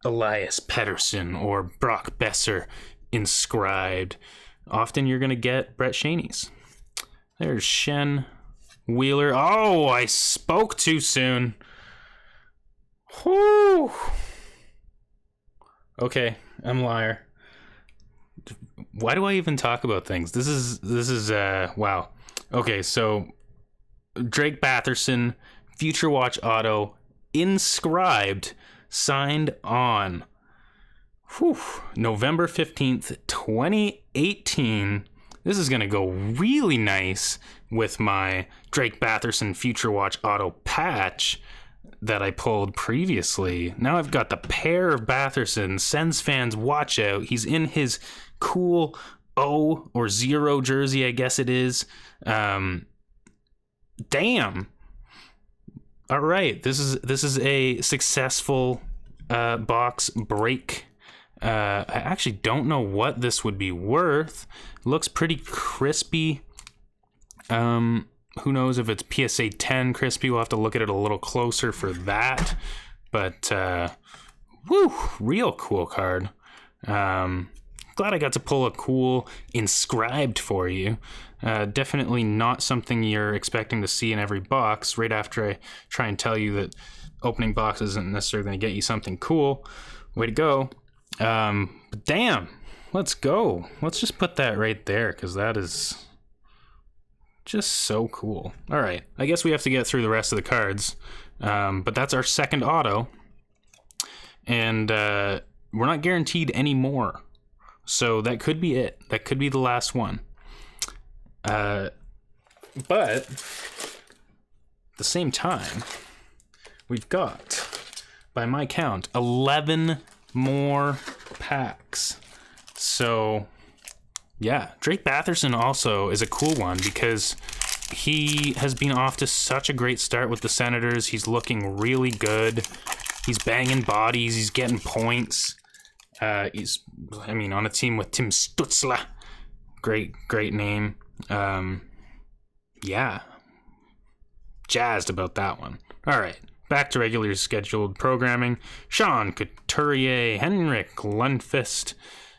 Elias Pettersson or Brock Besser inscribed. Often you're going to get Brett Shaney's. There's Shen Wheeler. Oh, I spoke too soon. Whew. Okay, I'm a liar. Why do I even talk about things? This is wow. Okay, so Drake Batherson, Future Watch auto, inscribed, signed on November 15th, 2018. This is going to go really nice with my Drake Batherson Future Watch auto patch that I pulled previously. Now I've got the pair of Batherson. Sens fans, watch out. He's in his cool O or 0 jersey, I guess it is. Damn. All right, this is a successful box break. I actually don't know what this would be worth. It looks pretty crispy. Who knows if it's PSA 10 crispy? We'll have to look at it a little closer for that. But, real cool card. Glad I got to pull a cool inscribed for you. Definitely not something you're expecting to see in every box. Right after I try and tell you that opening boxes isn't necessarily going to get you something cool. Way to go. But damn, let's go. Let's just put that right there, because that is just so cool. All right, I guess we have to get through the rest of the cards. But that's our second auto. And we're not guaranteed any more. So that could be it. That could be the last one. But at the same time, we've got, by my count, 11 more packs. So yeah, Drake Batherson also is a cool one because he has been off to such a great start with the Senators. He's looking really good. He's banging bodies. He's getting points. He's on a team with Tim Stutzla. Great name. Yeah. Jazzed about that one. All right. Back to regularly scheduled programming. Sean Couturier, Henrik Lundqvist.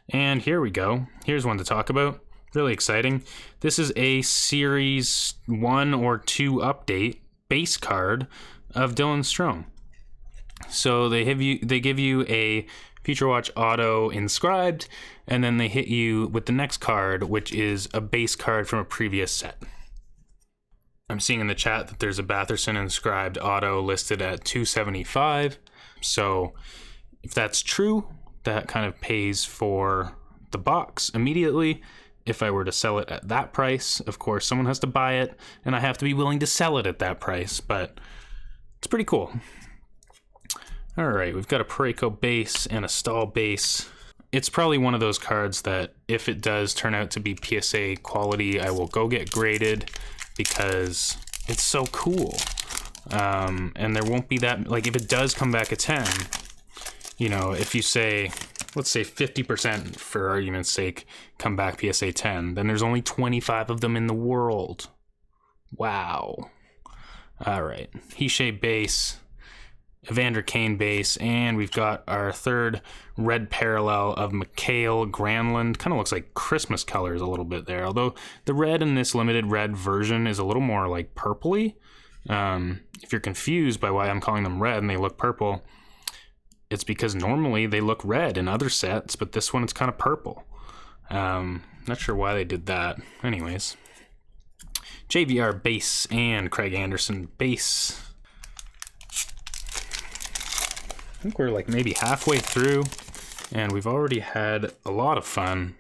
And here we go. Here's one to talk about. Really exciting. This is a Series 1 or 2 update base card of Dylan Strome. So they give you a Future Watch Auto inscribed, and then they hit you with the next card, which is a base card from a previous set. I'm seeing in the chat that there's a Batherson inscribed auto listed at $275. So if that's true, that kind of pays for the box immediately. If I were to sell it at that price, of course, someone has to buy it, and I have to be willing to sell it at that price, but it's pretty cool. All right, we've got a Parayko base and a Stahl base. It's probably one of those cards that if it does turn out to be PSA quality, I will go get graded because it's so cool. And there won't be that, like if it does come back a 10, you know, if you say, let's say 50% for argument's sake, come back PSA 10, then there's only 25 of them in the world. Wow. All right, Hishe base, Evander Kane base, and we've got our third red parallel of Mikael Granlund. Kind of looks like Christmas colors a little bit there, although the red in this limited red version is a little more like purpley. If you're confused by why I'm calling them red and they look purple, it's because normally they look red in other sets, but this one it's kind of purple. Not sure why they did that. Anyways, JVR base and Craig Anderson base. I think we're like maybe halfway through, and we've already had a lot of fun.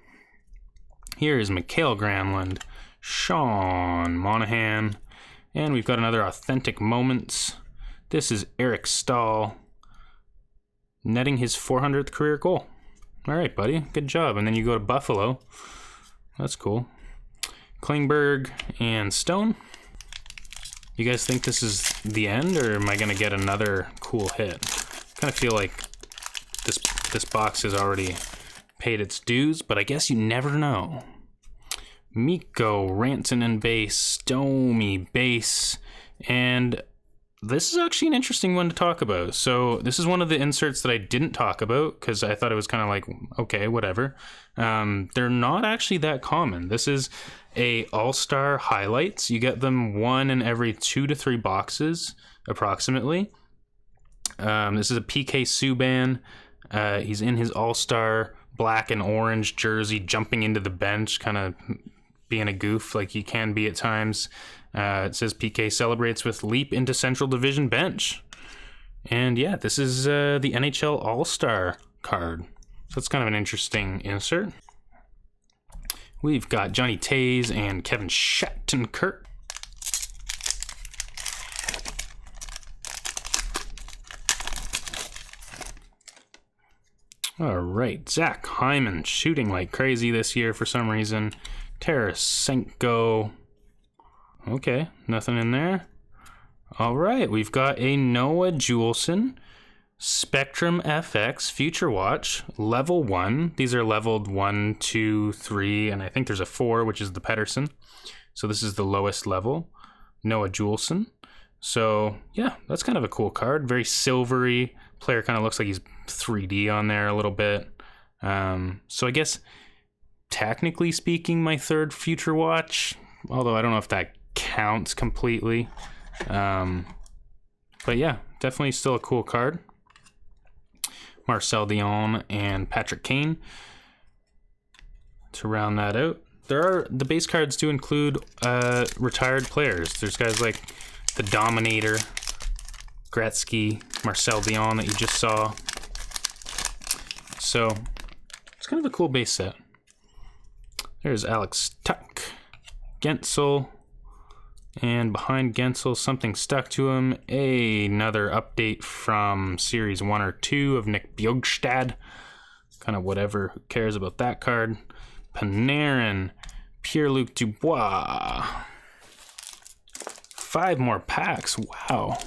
Here is Mikael Granlund, Sean Monahan, and we've got another Authentic Moments. This is Eric Stahl, netting his 400th career goal. All right, buddy, good job. And then you go to Buffalo. That's cool. Klingberg and Stone. You guys think this is the end, or am I going to get another cool hit? Kind of feel like this box has already paid its dues, but I guess you never know. Mikko Rantanen base, Domi base, and this is actually an interesting one to talk about. So this is one of the inserts that I didn't talk about because I thought it was kind of like, okay, whatever. They're not actually that common. This is a All-Star highlights. You get them one in every 2 to 3 boxes, approximately. This is a PK Subban. He's in his All-Star black and orange jersey, jumping into the bench, kind of being a goof like he can be at times. It says PK celebrates with leap into Central Division bench. And yeah, this is the NHL All-Star card. So it's kind of an interesting insert. We've got Johnny Tays and Kevin Shattenkirk. All right, Zach Hyman shooting like crazy this year for some reason. Tarasenko. Okay, nothing in there. All right, we've got a Noah Juleson Spectrum FX Future Watch, level 1. These are leveled 1, 2, 3, and I think there's a 4, which is the Pedersen. So this is the lowest level. Noah Juleson. So yeah, that's kind of a cool card. Very silvery. Player kind of looks like he's 3D on there a little bit. So I guess technically speaking, my third Future Watch, although I don't know if that counts completely. But yeah, definitely still a cool card. Marcel Dion and Patrick Kane to round that out. The base cards do include retired players. There's guys like the Dominator, Gretzky, Marcel Dion that you just saw. So it's kind of a cool base set. There's Alex Tuck, Gensel, and behind Gensel, something stuck to him. Another update from Series 1 or 2 of Nick Bjogstad. Kind of whatever, who cares about that card. Panarin, Pierre-Luc Dubois. 5 more packs, wow.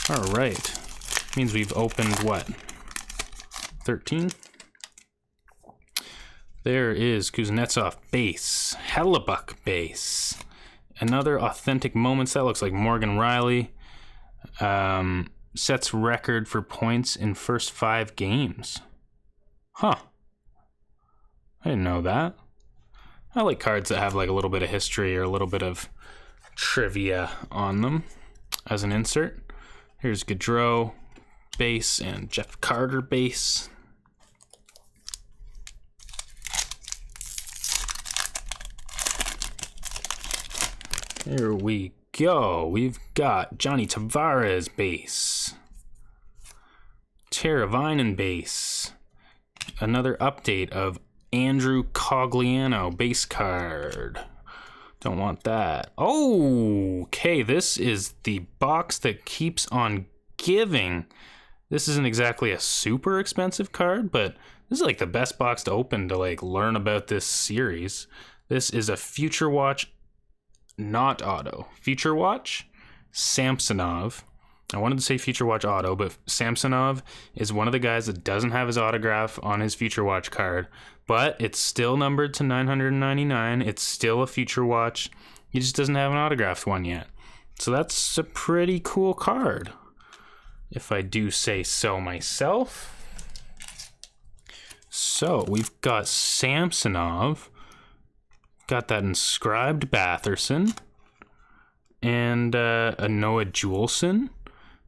All right, means we've opened what? 13? There is Kuznetsov base, Hellebuck base. Another authentic moments. That looks like Morgan Riley. Sets record for points in first 5 games. Huh. I didn't know that. I like cards that have like a little bit of history or a little bit of trivia on them as an insert. Here's Gaudreau base and Jeff Carter base. Here we go. We've got Johnny Tavares base. Teravainen base. Another update of Andrew Cogliano base card. Don't want that. Oh, okay. This is the box that keeps on giving. This isn't exactly a super expensive card, but this is like the best box to open to like learn about this series. This is a Future Watch, not auto. Future Watch, Samsonov. I wanted to say Future Watch auto, but Samsonov is one of the guys that doesn't have his autograph on his Future Watch card, but it's still numbered to 999. It's still a Future Watch. He just doesn't have an autographed one yet. So that's a pretty cool card, if I do say so myself. So we've got Samsonov, got that inscribed Batherson, and a Noah Juleson,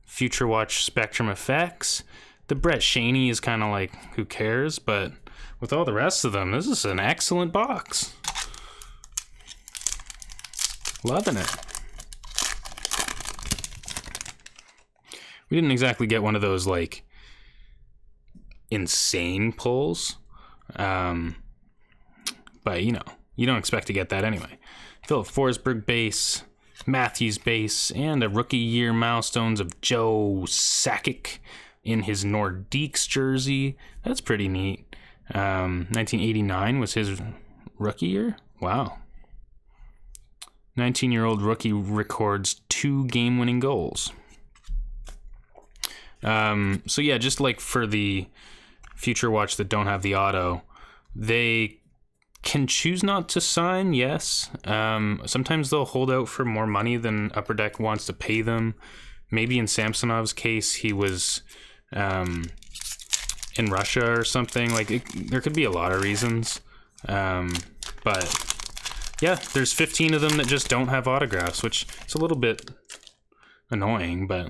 Future Watch Spectrum Effects. The Brett Shaney is kind of like, who cares? But with all the rest of them, this is an excellent box. Loving it. We didn't exactly get one of those like insane pulls, but you know, you don't expect to get that anyway. Philip Forsberg base, Matthews base, and a rookie year milestones of Joe Sakic in his Nordiques jersey. That's pretty neat. 1989 was his rookie year. Wow. 19-year-old rookie records 2 game-winning goals. So yeah, just like for the Future Watch that don't have the auto, they can choose not to sign, yes. Sometimes they'll hold out for more money than Upper Deck wants to pay them. Maybe in Samsonov's case, he was in Russia or something. Like, there could be a lot of reasons. But yeah, there's 15 of them that just don't have autographs, which is a little bit annoying, but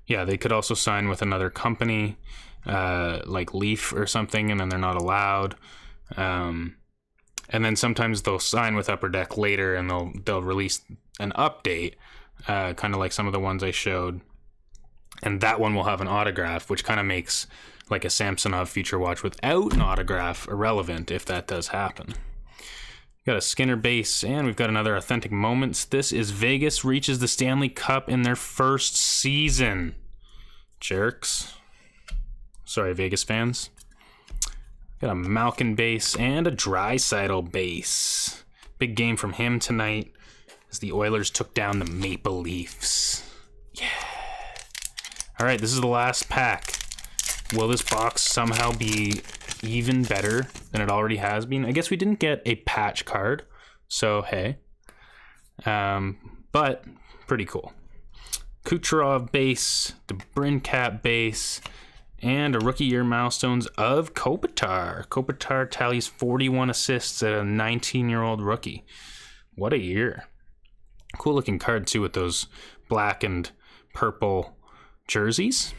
yeah, they could also sign with another company, like Leaf or something, and then they're not allowed. And then sometimes they'll sign with Upper Deck later, and they'll release an update, kind of like some of the ones I showed, and that one will have an autograph, which kind of makes like a Samsonov Future Watch without an autograph irrelevant if that does happen. Got a Skinner base, and we've got another Authentic Moments. This is Vegas reaches the Stanley Cup in their first season. Jerks. Sorry, Vegas fans. Got a Malkin base and a Draisaitl base. Big game from him tonight as the Oilers took down the Maple Leafs. Yeah. All right, this is the last pack. Will this box somehow be even better than it already has been? I guess we didn't get a patch card, so hey. But pretty cool. Kucherov base, DeBrincat base, and a rookie year milestones of Kopitar. Kopitar tallies 41 assists at a 19-year-old rookie. What a year. Cool looking card too with those black and purple jerseys.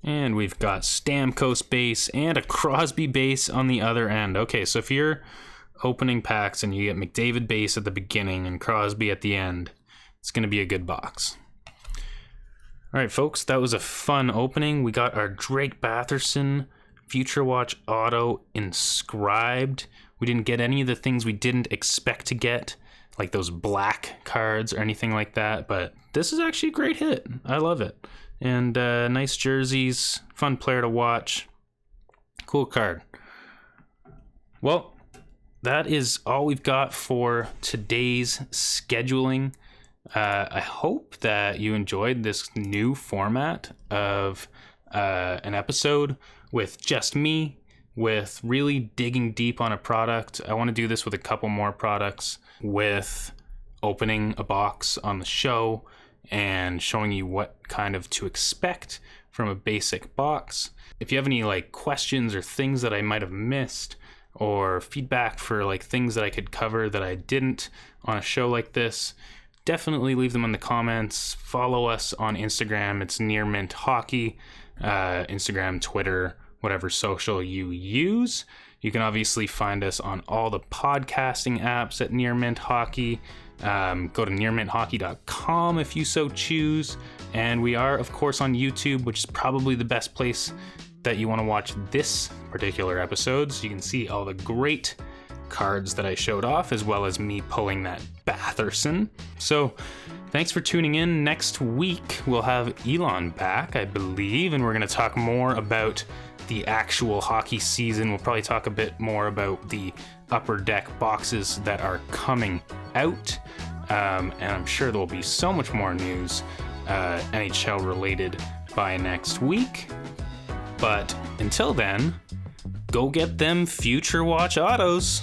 And we've got Stamkos base and a Crosby base on the other end. Okay, so if you're opening packs and you get McDavid base at the beginning and Crosby at the end, it's going to be a good box. All right, folks, that was a fun opening. We got our Drake Batherson Future Watch Auto inscribed. We didn't get any of the things we didn't expect to get, like those black cards or anything like that, but this is actually a great hit. I love it. And nice jerseys, fun player to watch. Cool card. Well, that is all we've got for today's scheduling. I hope that you enjoyed this new format of an episode with just me, with really digging deep on a product. I want to do this with a couple more products, with opening a box on the show and showing you what kind of to expect from a basic box. If you have any like questions or things that I might have missed, or feedback for like things that I could cover that I didn't on a show like this, definitely leave them in the comments. Follow us on Instagram. It's Near Mint Hockey. Instagram, Twitter, whatever social you use. You can obviously find us on all the podcasting apps at Near Mint Hockey. Go to nearminthockey.com if you so choose. And we are, of course, on YouTube, which is probably the best place that you want to watch this particular episode. So you can see all the great cards that I showed off, as well as me pulling that Batherson. So thanks for tuning in. Next week, we'll have Elon back, I believe, and we're going to talk more about the actual hockey season. We'll probably talk a bit more about the upper deck boxes that are coming out. And I'm sure there'll be so much more news, NHL related, by next week. But until then, go get them Future Watch autos.